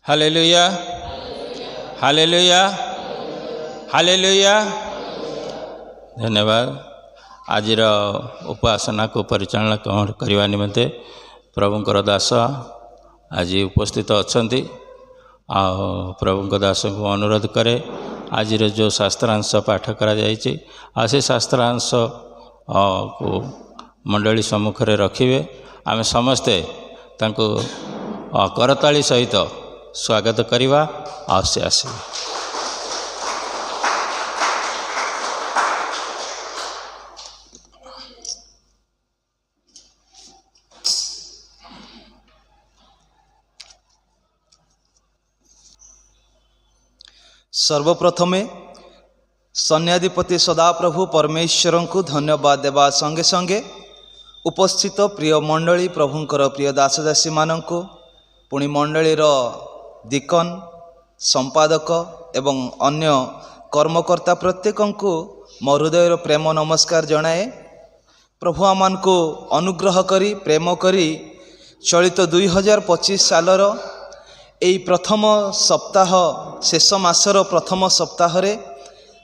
Hallelujah hallelujah hallelujah. धन्यवाद। आज उपासना को परिचालना करने निमंते प्रभुंकर दास आज उपस्थित अच्छा प्रभुंक दास को अनुरोध करे आज जो शास्त्रांश पाठ करा से शास्त्रांश को मंडली सम्मुख में रखिए। आम समस्ते तांको करताली सहित स्वागत करवा से आसे। सर्वप्रथमे सन्याधिपति सदाप्रभु परमेश्वर को धन्यवाद देवा संगे संगे उपस्थित प्रिय मंडली प्रभुंकर प्रिय दासदासी मानक पुणी मंडलीर दिकन संपादक एवं अन्य कर्मकर्ता प्रत्येक को मो हृदय प्रेम नमस्कार जनाए। प्रभु आमान को अनुग्रह करी प्रेम करी चलित 2025 सालर एई प्रथम सप्ताह शेष मासर प्रथम सप्ताह रे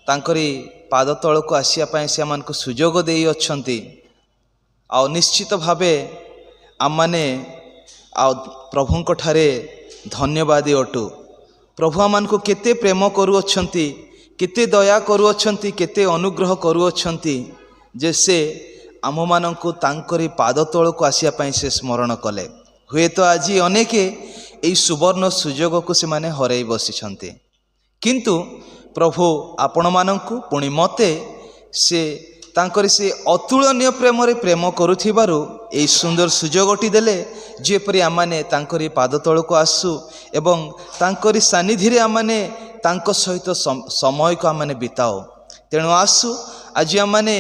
तांकरी पाद तल को आसिया पाए से आमान को सुजोग देई अछंती। आ निश्चित भावे आमाने आ प्रभुंक ठारे धन्यवादी अटु। प्रभु आमान को केते प्रेम करुअछंती, केते दया करुअछंती, केते अनुग्रह करुअछंती जे से आम माननकु तांकरी पाद तल को आसिया पाए से स्मरण कले। हुए तो आज अनेके एई सुवर्ण सुजोग को से माने हरई बसिछंती, किंतु प्रभु आपण माननकु पुणी मते से तांकरी से अतुलनीय प्रेम रे प्रेम करुथिबारु एई सुंदर सुजोगटी देले जेपरि आमाने तांकरी पाद तल को आसु एवं तांकरी सानिधि रे आमाने तांको सहित समय को आमाने बिताओ। तेणु आसु आज आमाने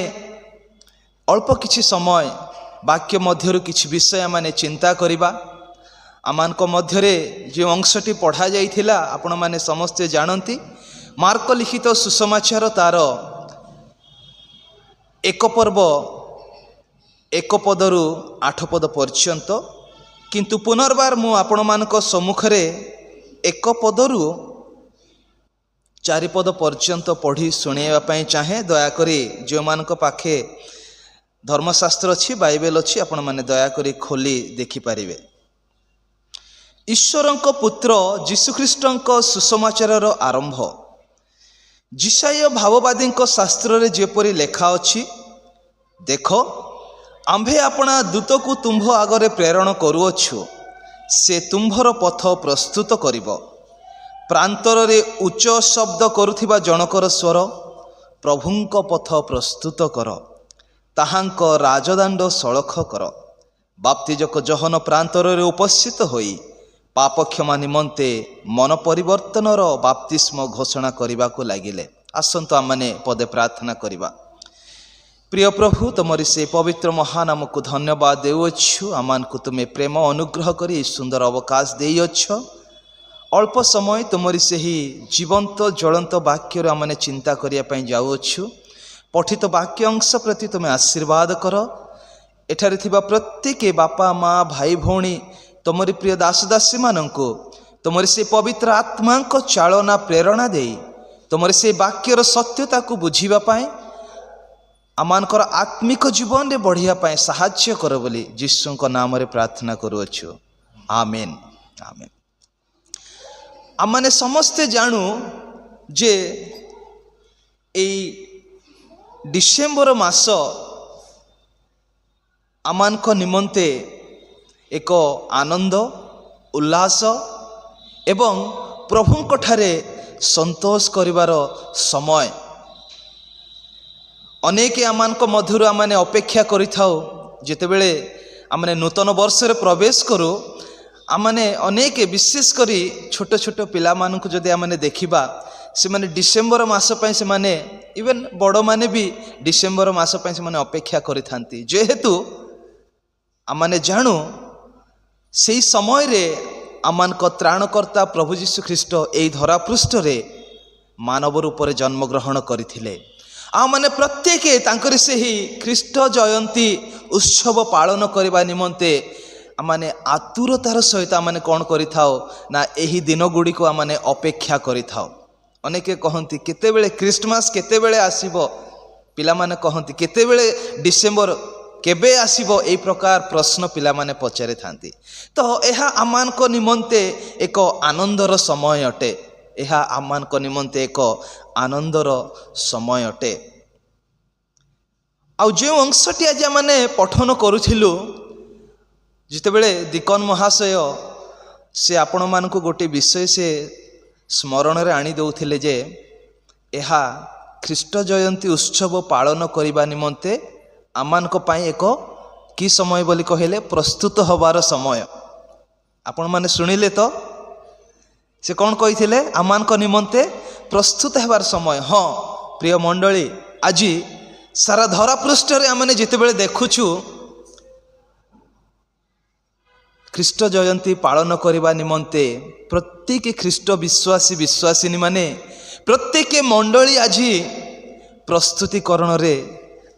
अल्प किछि समय वाक्य मध्यरु किछि विषय आमाने चिंता करिबा। आमान मध्यरे जो अंशटी पढ़ा जाइथिला आपण माने समस्ते जानती। मार्क लिखित सुसमाचार तार 1 पर्व 1 पदरु 8 पद पर्यंत, किंतु पुनर्बार मु आपण मानक सम्मुख रे 1 पदरु 4 पद पर्यंत पढ़ी सुनाइबा पई चाहे। दयाकरी जो मानक पाखे धर्मशास्त्र अच्छी बाइबल अच्छी आपण माने दयाकरी खोली देखि पारिबे। ईश्वरंक पुत्र जीशुख्रीष्टंक सुसमाचारर आरंभ जिसाय भाववादी शास्त्र रे जेपरि लेखा अछि, देख आम्भे आपणा दूत को तुम्भ आगरे प्रेरण करुअछु, से तुम्भर पथ प्रस्तुत करिब। प्रांतर रे उच्च शब्द करुथिबा जनकर स्वर, प्रभुंक पथ प्रस्तुत कर, ताहांक राजदाण्ड सळख कर। बाप्तिजक जहन प्रांतर रे उपस्थित होई पाप क्षमा निमंते मन परिवर्तनर बाप्तिस्म घोषणा करने को लगिले। आसंतु आमने पदे प्रार्थना करिबा। प्रिय प्रभु तुमरी से पवित्र महानाम को धन्यवाद देउछु। आमान को तुम्हें प्रेम अनुग्रह करी सुंदर अवकाश देइछ। अल्प समय तुमरी से ही जीवंत ज्वलंत वाक्य आमने चिंता करिया पई जाउछु। पठित वाक्य अंश प्रति तुम्हें आशीर्वाद कर। एठारे थिबा प्रत्येक बापा माँ भाई भौणी तुमरी प्रिय दासदासी मानंको तुमरी से पवित्र आत्मा को चालना प्रेरणा दे तुमरी से वाक्यर सत्यता को बुझीबा पाए आमानकर आत्मिक जीवन रे बढ़िया पाए सहाय्य कर बोली यीशु को नाम रे प्रार्थना करुअछु। आमेन आमेन। आमाने समस्ते जानू जे एई डिसेम्बर मास आमानक निमंते एक आनंद उल्लास एवं प्रभुंक ठारे संतोष करिवार समय। अनेक आमान मधुर आमाने अपेक्षा करिथाउ जेतेबेले आमाने नूतन वर्ष रे प्रवेश करू। आमाने अनेक विशेष करी छोट छोट पिला मानकु जदि आमाने देखिबा से माने डिसेम्बर मास पय से माने इवन बड़ माने भी डिसेम्बर मास पय से माने अपेक्षा करिथांती। जेहेतु आमाने जानू से समय रे आमान को त्राणकर्ता प्रभु जीशु ख्रीष्ट एई धरा पृष्ठ रे मानव रूप रे जन्म ग्रहण करथिले। आ माने प्रत्येक तांकरी से ही ख्रीष्ट जयंती उत्सव पालन करबा निमंते आमाने आतुरतार सहित आमाने कौन करिथाओ ना एही दिन गुड़ी को आमाने अपेक्षा करिथाओ। अनेके कहती केतेबेले क्रिसमस केतेबेले आसीबो, पिला माने कहती केतेबेले डिसेम्बर केबे आसीबो, एई प्रकार प्रश्न पिला माने पचारि थांती। तो एहा आमानक निमंते एक आनंदर समय अटे, एहा आमानक निमंते एक आनंदर समय अटे। आउ जो अंशटी आज आमाने पठन करूथिलु, जितेबेले दीकन महाशय से आपण मानकु गोटे विषय से स्मरण रे आनी दउथिले जे एहा ख्रीष्ट जयंती उत्सव पालन करिबा निमंते आमानक पाई एक कि समय बोली कहले, प्रस्तुत हबार समय। आपण माने सुनिले तो से कौन कही आमानक निमंते प्रस्तुत हेबार समय। हाँ प्रिय मंडली, आज सारा धरा पृष्ठ रे आमने जितेबेले देखुछु ख्रीष्ट जयंती पालन करिबा निमंते प्रत्येक ख्रीष्ट विश्वासी विश्वासिनी माने प्रत्येक मंडली आज प्रस्तुतिकरण रे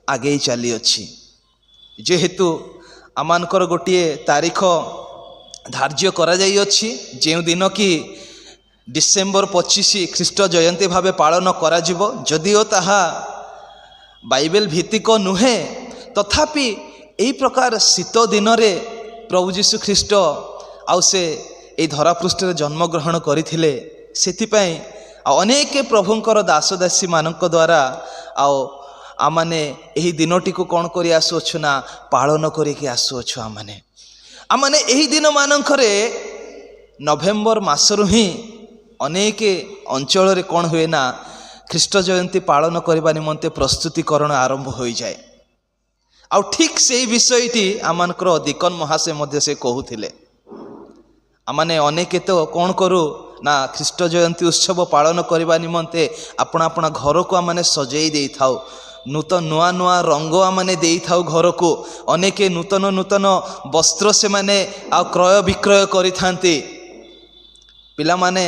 आगे चली अच्छी। जेहेतु आमानकर गोटे तारीख धार्य करा जाई अछि, जे दिन कि डिसेम्बर 25 ख्रीष्ट जयंती भावे पालन करा जिवो। जदिओ ताहा बाइबल भित्तिक नुहे, तथापि एई प्रकार शीत दिन रे प्रभु जीशु ख्रीष्ट आउ से ए धरा पृष्ठ रे जन्म ग्रहण करिथिले। सेथिपई अनेक प्रभुंकर दास दासी मानक द्वारा आमाने एही दिनटी को कौन करी आसुअछु ना पालन करिके आसुअछु। आमाने एही दिन मानकरे नवेम्बर मासरु ही अनेक अंचल रे कौन हुए ना ख्रीष्ट जयंती पालन करबा निमंते प्रस्तुतिकरण आरंभ हो जाए। आउ ठीक से विषयटी आमानकर दीकन महाशय मध्य से कहूथिले। आमाने अनेक तो कौन करू ना ख्रीष्ट जयंती उत्सव पालन करबा निमंते अपना अपना घर को आमाने सजेई देई थाउ, नूतन नुआ नुआ रंग आमाने देई थाउ घर को। अनेक नूतन नूतन वस्त्र से माने आ क्रय विक्रय करि थांती। पिला माने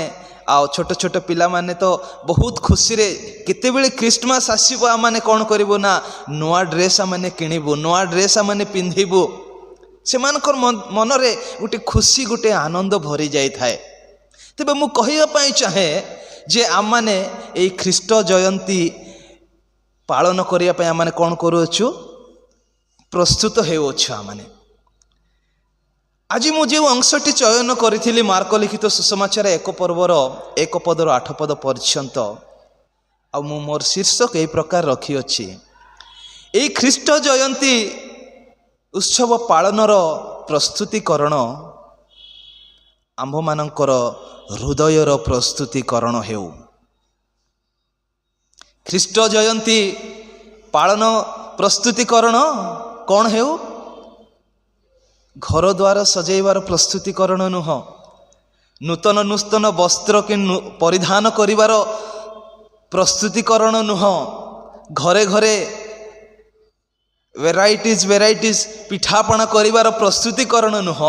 आ छोट छोट पिला माने तो बहुत खुशी रे केतेबेले क्रिसमस आसीबो आमाने कौन करिवो ना नुआ ड्रेस आमाने किनिबो, नुआ ड्रेस आमाने पिंधिबो। सेमानकर मन रे गोटे खुशी गोटे आनंद भरी जाई थाए। तेबे मु कहिबा पई चाहे जे आमाने एई ख्रीष्ट जयंती पालन करिया पई आमाने कौन करूछु, प्रस्तुत हेउछु। आमाने आज मुझे अंशटी चयन करी मार्क लिखित सुसमाचार 1 पर्वर 1 पदर 8 पद पर्यंत। आ मु मोर शीर्षक यही प्रकार रखी अछि, एई ख्रीष्ट जयंती उत्सव पालनर प्रस्तुतिकरण आंभ मानकर हृदयर प्रस्तुतिकरण हेउ। ख्रीष्ट जयंती पालन प्रस्तुतिकरण कौन हेउ, घर द्वार सजेबार प्रस्तुतिकरण नुह, नूतन नूतन वस्त्र कि परिधान करिवार प्रस्तुतिकरण नुह, घरे घरे वेराइटीज पिठापना करिवार प्रस्तुतिकरण नुह।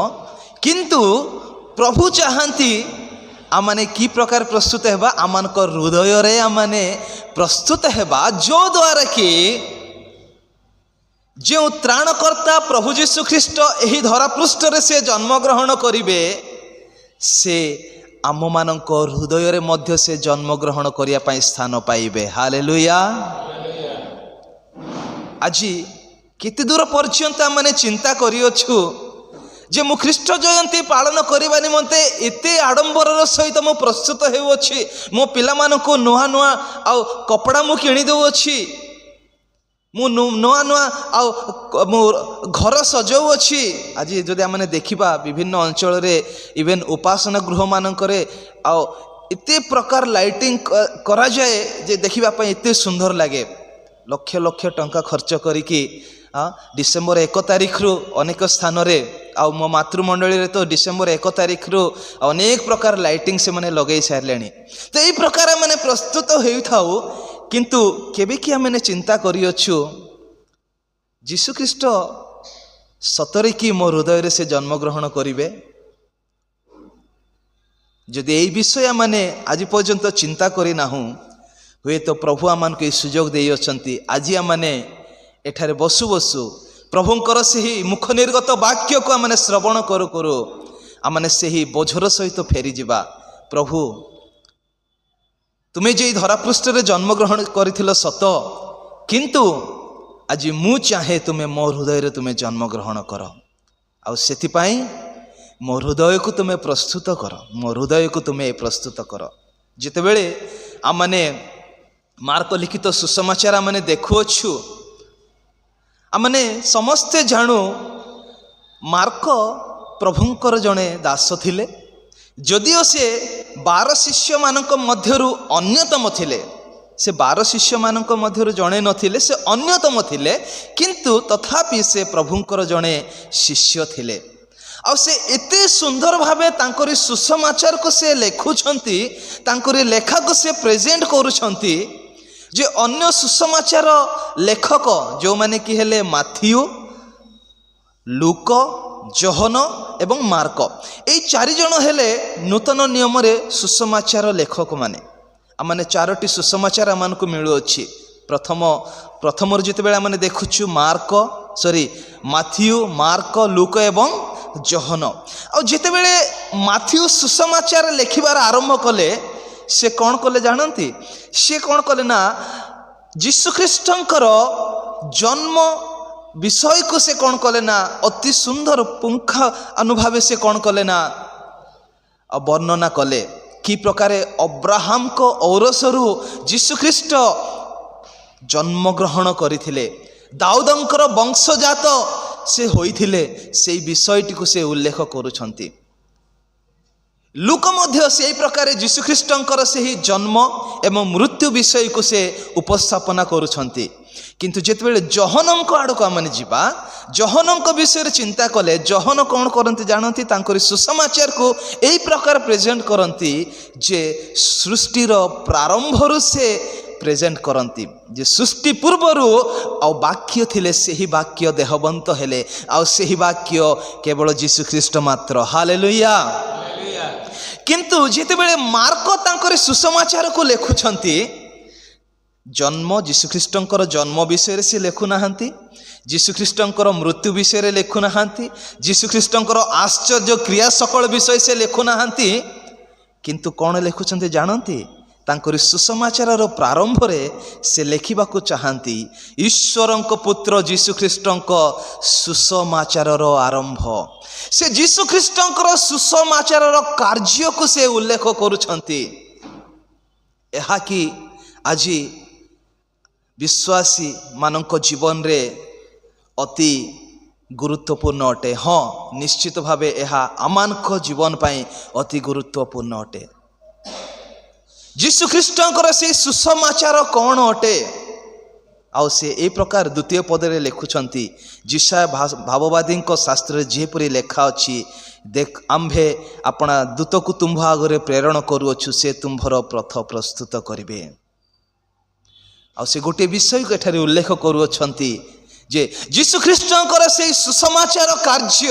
किंतु प्रभु चाहती आमाने की प्रकार प्रस्तुत हेबा, आमानक हृदय रे आमाने प्रस्तुत हेबा, जो द्वारा कि जो त्राणकर्ता प्रभु जीशु ख्रीष्ट एही धरा पृष्ठ रे से जन्म ग्रहण करिवे, से आम मानक हृदय रे मध्य से जन्म ग्रहण करिया पई स्थान पाइबे। हालेलुया। आज केते दूर पर्यंत माने चिंता करियछु जे मु ख्रीष्ट जयंती पालन करिबा निमंते एते आडंबरर सहित मु प्रस्तुत हेउछि, मो पिला मानको नुआ नुआ आ कपड़ा मु किनि देउछि, मु नुआ नुआ आ मु घर सजाउ अछि। आज जदि आमने देखिबा विभिन्न अंचल रे इवेन उपासना गृह मानकरे आ एते प्रकार लाइटिंग करा जाए जे देखिबा पई एते सुंदर लागे। लक्ष लक्ष टंका खर्च करिकी डिसेम्बर 1 तारिख रु अनेक स्थान रे आ मो मातृमंडली रे तो डिसेम्बर 1 तारिख रु अनेक प्रकार लाइटिंग से माने लगेई सारलेनी। तो एई प्रकार माने प्रस्तुत हेउ थाउ, किंतु केबे कि आमने चिंता करियछु जीशु ख्रीष्ट सतरे कि मो हृदय रे से जन्म ग्रहण करिवे। जदि एई विषय माने आज पर्यंत चिंता करि नाहु, हुए तो प्रभु आमान को सुजोग देई अछंती। आज आमने एठारे बसु बसु प्रभुंकर से मुख निर्गत वाक्य को आमने श्रवण करू करू आमने से ही बोझर सहित फेरी जावा। प्रभु तुम्हें जे धरापृष्ठ रे जन्म ग्रहण कर सत, किंतु आज मु चाहे तुम्हें मो हृदय रे तुम्हें जन्म ग्रहण कर, आउ सेथिपाई मो हृदय को तुम्हें प्रस्तुत कर, मो हृदय को तुम्हें प्रस्तुत कर। जितेबेले आमने मार्क लिखित सुसमाचार आमने देखुअछु, आमने समस्ते जानू मार्क प्रभुंकर जड़े दास थिले, जदिओ से 12 शिष्य मानक मध्यरु अन्यतम थिले, से 12 शिष्य मानक मध्यरु जड़े नथिले, से अन्यतम थिले, किंतु तथापि से प्रभुंकर जड़े शिष्य थिले। आ से एते सुंदर भावे तांकरी सुसमाचार को से लेखुछंती, तांकरी लेखा को से प्रेजेंट करूछंती, जे अन्य सुसमाचार लेखक जो माने कि हेले माथियु, लूक, जोहन एवं मार्क, एई 4 जण हेले नूतन नियम रे सुसमाचार लेखक माने। आमने 4टी सुसमाचार आमनको मिलुअछि। प्रथम जितेबेले आमने देखुछु माथियु, मार्क, लूक एवं जोहन। आ जितेबेले माथियु सुसमाचार लेखिबार आरंभ कले, से कौन कले जानती? से कौन कले ना यीशु ख्रीष्टंकर जन्म विषय को से कौन कले ना अति सुंदर पुंखा अनुभावे से कौन कले ना वर्णना कले, कि प्रकार अब्राहम को औरसरु यीशु ख्रीष्ट जन्म ग्रहण करथिले, दाऊदंकर वंशजात से होइथिले, से विषयटी को से उल्लेख करूछंती। लूक मध्य से प्रकार यीशु ख्रीष्टंकर से ही जन्म एवं मृत्यु विषय को से उपस्थापना करूछंती। किंतु जेतेबेले जोहनंक आड़क आमने जीवा, जोहनंक विषय चिंता कले, जोहन कौन करती जानती? तांकरी सुसमाचार को यही प्रकार प्रेजेंट करती जे सृष्टिर प्रारंभरु से प्रेजेंट करती, जे सृष्टि पूर्वरु आ वाक्य थिले, सेही वाक्य देहवंत हेले, आ सेही वाक्य केवल यीशु ख्रीष्ट मात्र। हालेलुया। किंतु जितेबेले मार्क तांकरी सुसमाचार को लेखुछंती, जन्म यीशु ख्रीष्टंकर जन्म विषय से लेखु नाहांती, यीशु ख्रीष्टंकर मृत्यु विषय लेखु नाहांती, यीशु ख्रीष्टंकर आश्चर्य क्रिया सकल विषय से लेखु नाहांती, किंतु कौन लेखुछंती जानती? तांकरी सुसमाचार प्रारंभ रे से लेखिबाकू चाहती ईश्वरंक पुत्र यीशु ख्रीष्टंक सुसमाचार आरंभ। से यीशु ख्रीष्टंकर सुसमाचार कार्य को से उल्लेख करूछंती। एहा कि आज विश्वासी मानक जीवन रे अति गुरुत्वपूर्ण अटे। हाँ, निश्चित भावे एहा आमानक जीवन पाई अति गुरुत्वपूर्ण अटे। यीशु ख्रीष्टंकर से सुसमाचार कौन अटे? आउ से ए प्रकार द्वितीय पदरे लिखुछंती, जिसाय भाववादी शास्त्र जेपरी लेखा अछि, देख आम्भे अपना दूत को तुम्भ आगरे प्रेरण करूअछु, से तुम्भर प्रथ प्रस्तुत करिवे। आउ से गोटे विषय को एठारे उल्लेख करूअछंती जे यीशु ख्रीष्टंकर से सुसमाचार कार्य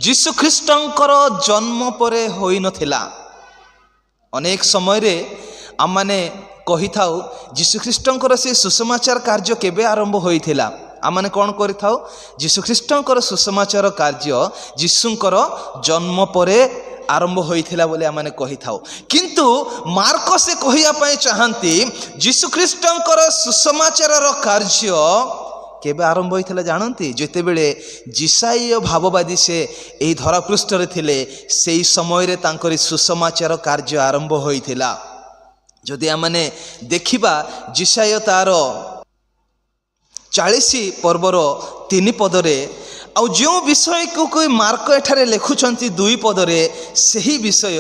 यीशु ख्रीष्टंकर जन्म परे होई नथिला। अनेक समय रे आमाने कही थाउ यीशु ख्रीष्टंकर से सुसमाचार कार्य केबे आरंभ होइथिला। आमाने कौन करि थाउ? यीशु ख्रीष्टंकर सुसमाचार कार्य यीशुंकर जन्म परे आरंभ होइथिला बोले आमाने कही थाउ। किंतु मार्क से कहिया पय चाहंती यीशु ख्रीष्टंकर सुसमाचार कार्य केबे आरंभ होइथिला जानंती? जेतेबेले जिसाई भाववादी से एई धरापृष्ठ रे थिले, सेई समय रे तांकरी सुसमाचार कार्य आरंभ होइथिला। जदि आमने देखिबा जिसाई तार 40 पर्वर 3 पदरे आ जो विषय को कोई मार्क एठारे लेखुछंती 2 पदरे, सही विषय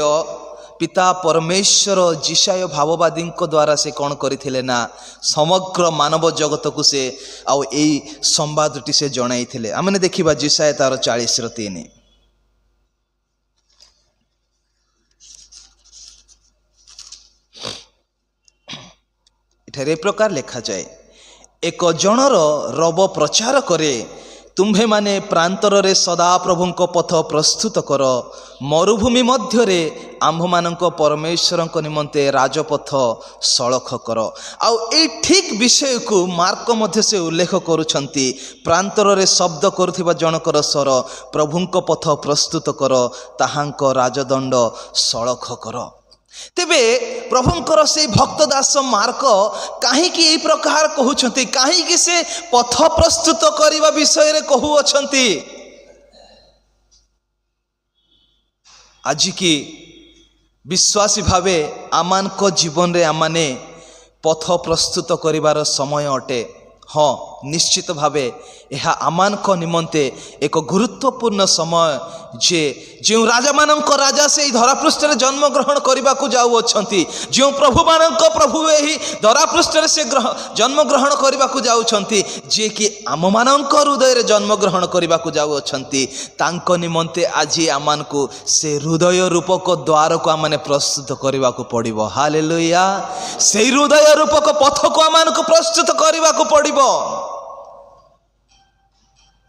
पिता परमेश्वर जिसाय भाववादी द्वारा से कौन करथिले ना समग्र मानव जगत को से आउ एई संवादटी से जणाइथिले। आमने देखिबा जिसाय तार 40:3। एठारे प्रकार लेखा जाए, एक जनर रब प्रचार करे, ତୁମ୍ଭେ ମାନେ ପ୍ରାନ୍ତରରେ ସଦାପ୍ରଭୁଙ୍କ ପଥ ପ୍ରସ୍ତୁତ କର, ମରୁଭୂମି ମଧ୍ୟରେ ଆମ୍ଭମାନଙ୍କ ପରମେଶ୍ୱରଙ୍କ ନିମନ୍ତେ ରାଜପଥ ସଳଖ କର। ଆଉ ଏଇ ଠିକ୍ ବିଷୟକୁ ମାର୍କ ମଧ୍ୟ ସେ ଉଲ୍ଲେଖ କରୁଛନ୍ତି। ପ୍ରାନ୍ତରରେ ଶବ୍ଦ କରୁଥିବା ଜଣକର ସ୍ୱର, ପ୍ରଭୁଙ୍କ ପଥ ପ୍ରସ୍ତୁତ କର, ତାହାଙ୍କ ରାଜଦଣ୍ଡ ସଳଖ କର। ତେବେ ପ୍ରଭୁଙ୍କର ସେଇ ଭକ୍ତ ଦାସ ମାର୍କ କାହିଁକି ଏହି ପ୍ରକାର କହୁଛନ୍ତି? କାହିଁକି ସେ ପଥ ପ୍ରସ୍ତୁତ କରିବା ବିଷୟରେ କହୁଅଛନ୍ତି? ଆଜିକି ବିଶ୍ୱାସୀ ଭାବେ ଆମମାନଙ୍କ ଜୀବନରେ ଆମମାନେ ପଥ ପ୍ରସ୍ତୁତ କରିବାର ସମୟ ଅଟେ। ହଁ, ନିଶ୍ଚିତ ଭାବେ ଏହା ଆମମାନଙ୍କ ନିମନ୍ତେ ଏକ ଗୁରୁତ୍ୱପୂର୍ଣ୍ଣ ସମୟ, ଯେ ଯେଉଁ ରାଜାମାନଙ୍କ ରାଜା ସେହି ଧରାପୃଷ୍ଠରେ ଜନ୍ମଗ୍ରହଣ କରିବାକୁ ଯାଉଅଛନ୍ତି, ଯେଉଁ ପ୍ରଭୁମାନଙ୍କ ପ୍ରଭୁ ଏହି ଧରାପୃଷ୍ଠରେ ସେ ଜନ୍ମଗ୍ରହଣ କରିବାକୁ ଯାଉଛନ୍ତି, ଯିଏକି ଆମମାନଙ୍କ ହୃଦୟରେ ଜନ୍ମଗ୍ରହଣ କରିବାକୁ ଯାଉଅଛନ୍ତି, ତାଙ୍କ ନିମନ୍ତେ ଆଜି ଆମମାନଙ୍କୁ ସେ ହୃଦୟ ରୂପକ ଦ୍ୱାରକୁ ଆମମାନେ ପ୍ରସ୍ତୁତ କରିବାକୁ ପଡ଼ିବ। ହାଲେଲୁୟା! ସେହି ହୃଦୟ ରୂପକ ପଥକୁ ଆମମାନଙ୍କୁ ପ୍ରସ୍ତୁତ କରିବାକୁ ପଡ଼ିବ।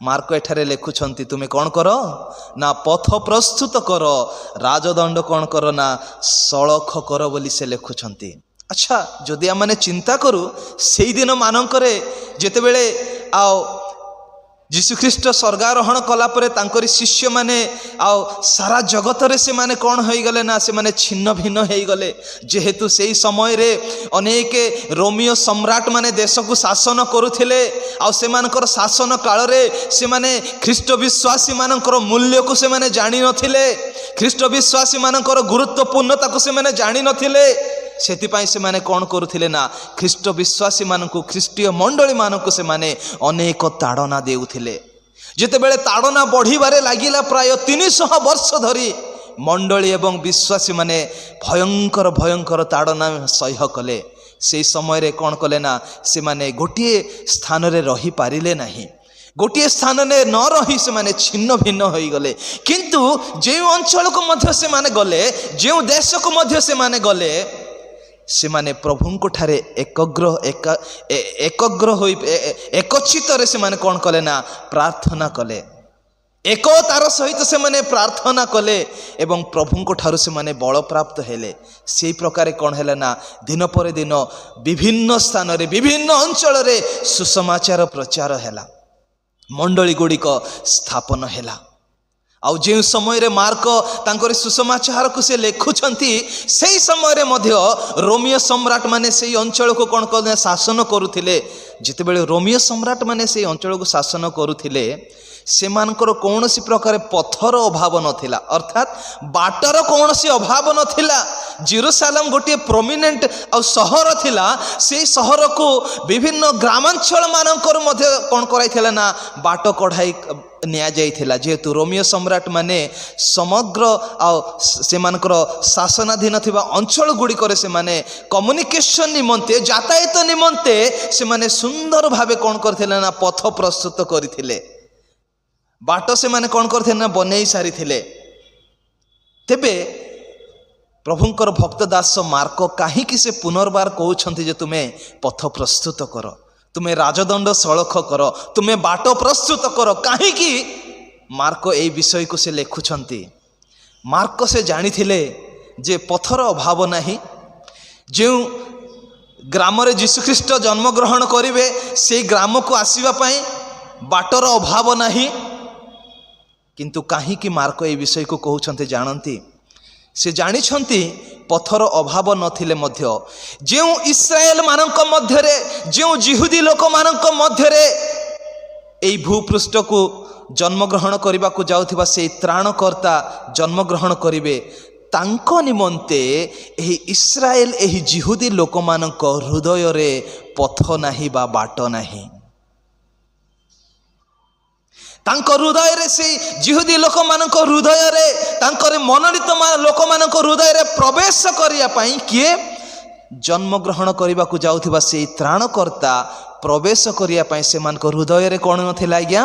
ମାର୍କ ଏଠାରେ ଲେଖୁଛନ୍ତି, ତୁମେ କ'ଣ କର ନା ପଥ ପ୍ରସ୍ତୁତ କର, ରାଜଦଣ୍ଡ କ'ଣ କର ନା ସଳଖ କର ବୋଲି ସେ ଲେଖୁଛନ୍ତି। ଆଚ୍ଛା, ଯଦି ଆମେ ଚିନ୍ତା କରୁ ସେଇଦିନ ମାନଙ୍କରେ ଯେତେବେଳେ ଆଉ ଯୀଶୁଖ୍ରୀଷ୍ଟ ସ୍ୱର୍ଗାରୋହଣ କଲା ପରେ ତାଙ୍କରି ଶିଷ୍ୟମାନେ ଆଉ ସାରା ଜଗତରେ ସେମାନେ କ'ଣ ହୋଇଗଲେ ନା ସେମାନେ ଛିନ୍ନ ଭିନ୍ନ ହୋଇଗଲେ। ଯେହେତୁ ସେହି ସମୟରେ ଅନେକ ରୋମିଓ ସମ୍ରାଟ ମାନେ ଦେଶକୁ ଶାସନ କରୁଥିଲେ, ଆଉ ସେମାନଙ୍କର ଶାସନ କାଳରେ ସେମାନେ ଖ୍ରୀଷ୍ଟ ବିଶ୍ୱାସୀ ମାନଙ୍କର ମୂଲ୍ୟକୁ ସେମାନେ ଜାଣିନଥିଲେ, ଖ୍ରୀଷ୍ଟ ବିଶ୍ୱାସୀ ମାନଙ୍କର ଗୁରୁତ୍ୱପୂର୍ଣ୍ଣତାକୁ ସେମାନେ ଜାଣିନଥିଲେ। ସେଥିପାଇଁ ସେମାନେ କ'ଣ କରୁଥିଲେ ନା ଖ୍ରୀଷ୍ଟ ବିଶ୍ୱାସୀ ମାନଙ୍କୁ, ଖ୍ରୀଷ୍ଟୀୟ ମଣ୍ଡଳୀ ମାନଙ୍କୁ ସେମାନେ ଅନେକ ତାଡ଼ନା ଦେଉଥିଲେ। ଯେତେବେଳେ ତାଡ଼ନା ବଢ଼ିବାରେ ଲାଗିଲା, ପ୍ରାୟ 300 ବର୍ଷ ଧରି ମଣ୍ଡଳୀ ଏବଂ ବିଶ୍ୱାସୀ ମାନେ ଭୟଙ୍କର ତାଡ଼ନା ସହ୍ୟ କଲେ। ସେହି ସମୟରେ କ'ଣ କଲେ ନା ସେମାନେ ଗୋଟିଏ ସ୍ଥାନରେ ରହିପାରିଲେ ନାହିଁ। ଗୋଟିଏ ସ୍ଥାନରେ ନ ରହି ସେମାନେ ଛିନ୍ନ ଭିନ୍ନ ହୋଇଗଲେ। କିନ୍ତୁ ଯେଉଁ ଅଞ୍ଚଳକୁ ମଧ୍ୟ ସେମାନେ ଗଲେ, ଯେଉଁ ଦେଶକୁ ମଧ୍ୟ ସେମାନେ ଗଲେ, ସେମାନେ ପ୍ରଭୁଙ୍କ ଠାରେ ଏକଗ୍ର ହୋଇ ଏକଚିତରେ ସେମାନେ କ'ଣ କଲେ ନା ପ୍ରାର୍ଥନା କଲେ। ଏକତାର ସହିତ ସେମାନେ ପ୍ରାର୍ଥନା କଲେ ଏବଂ ପ୍ରଭୁଙ୍କ ଠାରୁ ସେମାନେ ବଳପ୍ରାପ୍ତ ହେଲେ। ସେହି ପ୍ରକାରେ କ'ଣ ହେଲା ନା ଦିନ ପରେ ଦିନ ବିଭିନ୍ନ ସ୍ଥାନରେ, ବିଭିନ୍ନ ଅଞ୍ଚଳରେ ସୁସମାଚାର ପ୍ରଚାର ହେଲା, ମଣ୍ଡଳୀ ଗୁଡ଼ିକ ସ୍ଥାପନ ହେଲା। ଆଉ ଯେଉଁ ସମୟରେ ମାର୍କ ତାଙ୍କର ସୁସମାଚାରକୁ ସେ ଲେଖୁଛନ୍ତି, ସେହି ସମୟରେ ମଧ୍ୟ ରୋମିଓ ସମ୍ରାଟ ମାନେ ସେହି ଅଞ୍ଚଳକୁ କ'ଣ କଲେ ଶାସନ କରୁଥିଲେ। ଯେତେବେଳେ ରୋମିଓ ସମ୍ରାଟ ମାନେ ସେହି ଅଞ୍ଚଳକୁ ଶାସନ କରୁଥିଲେ, ସେମାନଙ୍କର କୌଣସି ପ୍ରକାର ପଥର ଅଭାବ ନଥିଲା, ଅର୍ଥାତ୍ ବାଟର କୌଣସି ଅଭାବ ନଥିଲା। ଜେରୁସାଲେମ ଗୋଟିଏ ପ୍ରୋମିନେଣ୍ଟ ଆଉ ସହର ଥିଲା। ସେହି ସହରକୁ ବିଭିନ୍ନ ଗ୍ରାମାଞ୍ଚଳ ମାନଙ୍କରୁ ମଧ୍ୟ କ'ଣ କରାଇଥିଲା ନା ବାଟ କଢ଼ାଇ ନିଆଯାଇଥିଲା। ଯେହେତୁ ରୋମିଓ ସମ୍ରାଟ ମାନେ ସମଗ୍ର ଆଉ ସେମାନଙ୍କର ଶାସନାଧୀନ ଥିବା ଅଞ୍ଚଳ ଗୁଡ଼ିକରେ ସେମାନେ କମ୍ୟୁନିକେସନ ନିମନ୍ତେ, ଯାତାୟାତ ନିମନ୍ତେ ସେମାନେ ସୁନ୍ଦର ଭାବେ କ'ଣ କରିଥିଲେ ନା ପଥ ପ୍ରସ୍ତୁତ କରିଥିଲେ, ବାଟ ସେମାନେ କ'ଣ କରିଥିଲେ ନା ବନେଇ ସାରିଥିଲେ। ତେବେ ପ୍ରଭୁଙ୍କର ଭକ୍ତ ଦାସ ମାର୍କ କାହିଁକି ସେ ପୁନର୍ବାର କହୁଛନ୍ତି ଯେ ତୁମେ ପଥ ପ୍ରସ୍ତୁତ କର, ତୁମେ ରାଜଦଣ୍ଡ ସଳଖ କର, ତୁମେ ବାଟ ପ୍ରସ୍ତୁତ କର? କାହିଁକି ମାର୍କ ଏହି ବିଷୟକୁ ସେ ଲେଖୁଛନ୍ତି? ମାର୍କ ସେ ଜାଣିଥିଲେ ଯେ ପଥର ଅଭାବ ନାହିଁ। ଯେଉଁ ଗ୍ରାମରେ ଯୀଶୁଖ୍ରୀଷ୍ଟ ଜନ୍ମଗ୍ରହଣ କରିବେ, ସେହି ଗ୍ରାମକୁ ଆସିବା ପାଇଁ ବାଟର ଅଭାବ ନାହିଁ। କିନ୍ତୁ କାହିଁକି ମାର୍କ ଏହି ବିଷୟକୁ କହୁଛନ୍ତି ଜାଣନ୍ତି? ସେ ଜାଣିଛନ୍ତି ପଥର ଅଭାବ ନଥିଲେ ମଧ୍ୟ ଯେଉଁ ଇସ୍ରାଏଲ ମାନଙ୍କ ମଧ୍ୟରେ, ଯେଉଁ ଜିହୁଦୀ ଲୋକମାନଙ୍କ ମଧ୍ୟରେ ଏହି ଭୂପୃଷ୍ଠକୁ ଜନ୍ମଗ୍ରହଣ କରିବାକୁ ଯାଉଥିବା ସେହି ତ୍ରାଣକର୍ତ୍ତା ଜନ୍ମଗ୍ରହଣ କରିବେ, ତାଙ୍କ ନିମନ୍ତେ ଏହି ଇସ୍ରାଏଲ, ଏହି ଜିହୁଦୀ ଲୋକମାନଙ୍କ ହୃଦୟରେ ପଥ ନାହିଁ ବା ବାଟ ନାହିଁ। ତାଙ୍କ ହୃଦୟରେ, ସେହି ଜିହୁଦୀ ଲୋକମାନଙ୍କ ହୃଦୟରେ, ତାଙ୍କର ମନୋନୀତ ଲୋକମାନଙ୍କ ହୃଦୟରେ ପ୍ରବେଶ କରିବା ପାଇଁ କିଏ ଜନ୍ମଗ୍ରହଣ କରିବାକୁ ଯାଉଥିବା ସେହି ତ୍ରାଣକର୍ତ୍ତା ପ୍ରବେଶ କରିବା ପାଇଁ ସେମାନଙ୍କ ହୃଦୟରେ କ'ଣ ନଥିଲା ଆଜ୍ଞା?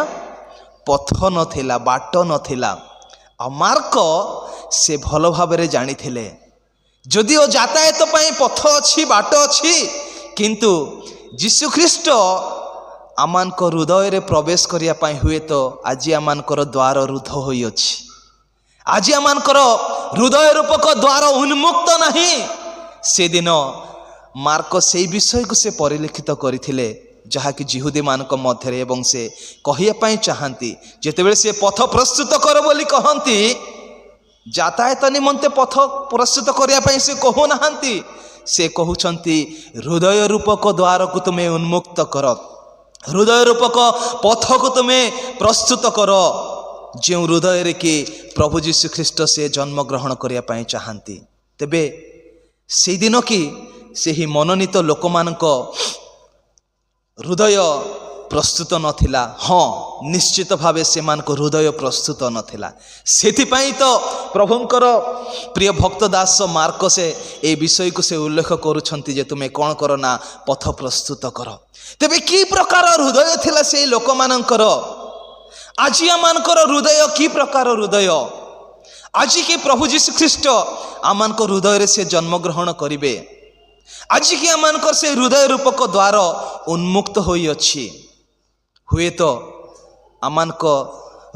ପଥ ନଥିଲା, ବାଟ ନଥିଲା। ଆଉ ମାର୍କ ସେ ଭଲ ଭାବରେ ଜାଣିଥିଲେ, ଯଦିଓ ଯାତାୟାତ ପାଇଁ ପଥ ଅଛି, ବାଟ ଅଛି, କିନ୍ତୁ ଯୀଶୁଖ୍ରୀଷ୍ଟ आमानक हृदय रे प्रवेश करिया पाई हुए तो आज आमानकर द्वार रुद्ध होई अछि। आज आमानकर हृदय रूपक द्वार उन्मुक्त नहीं। से दिन मार्क से विषय को से परिलिखित करथिले जहाँकि जिहुदी मानक मध्य एवं से कहिया पाई चाहती जेतेबेले से पथ प्रस्तुत कर बोली कहती यातायात निमंते पथ प्रस्तुत करिया पाई से कहू नाहंती। से कहउछंती हृदय रूपक द्वार को तुम्हें उन्मुक्त कर, हृदय रूपक पथ को तुम्हें प्रस्तुत कर जो हृदय रे कि प्रभु जीशु ख्रीष्ट से जन्म ग्रहण करिया पाई चाहती। तेबे से दिन कि से ही मनोनीत लोक मानक हृदय प्रस्तुत नथिला। हाँ निश्चित भावे से मानक हृदय प्रस्तुत नथिला। सेथिपाई तो प्रभुंकर प्रिय भक्त दास मार्क से ए विषय को से उल्लेख करुछंती जे तुमे कौन कर ना पथ प्रस्तुत कर। तेबे की प्रकार हृदय थिला से लोक मानकर? आज आमानकर हृदय की प्रकार हृदय? आज कि प्रभु जीशु ख्रीष्ट आमानक हृदय रे से जन्म ग्रहण करिवे। आज कि आमानकर से हृदय रूपक द्वार उन्मुक्त होई अछि। हुए तो आमानक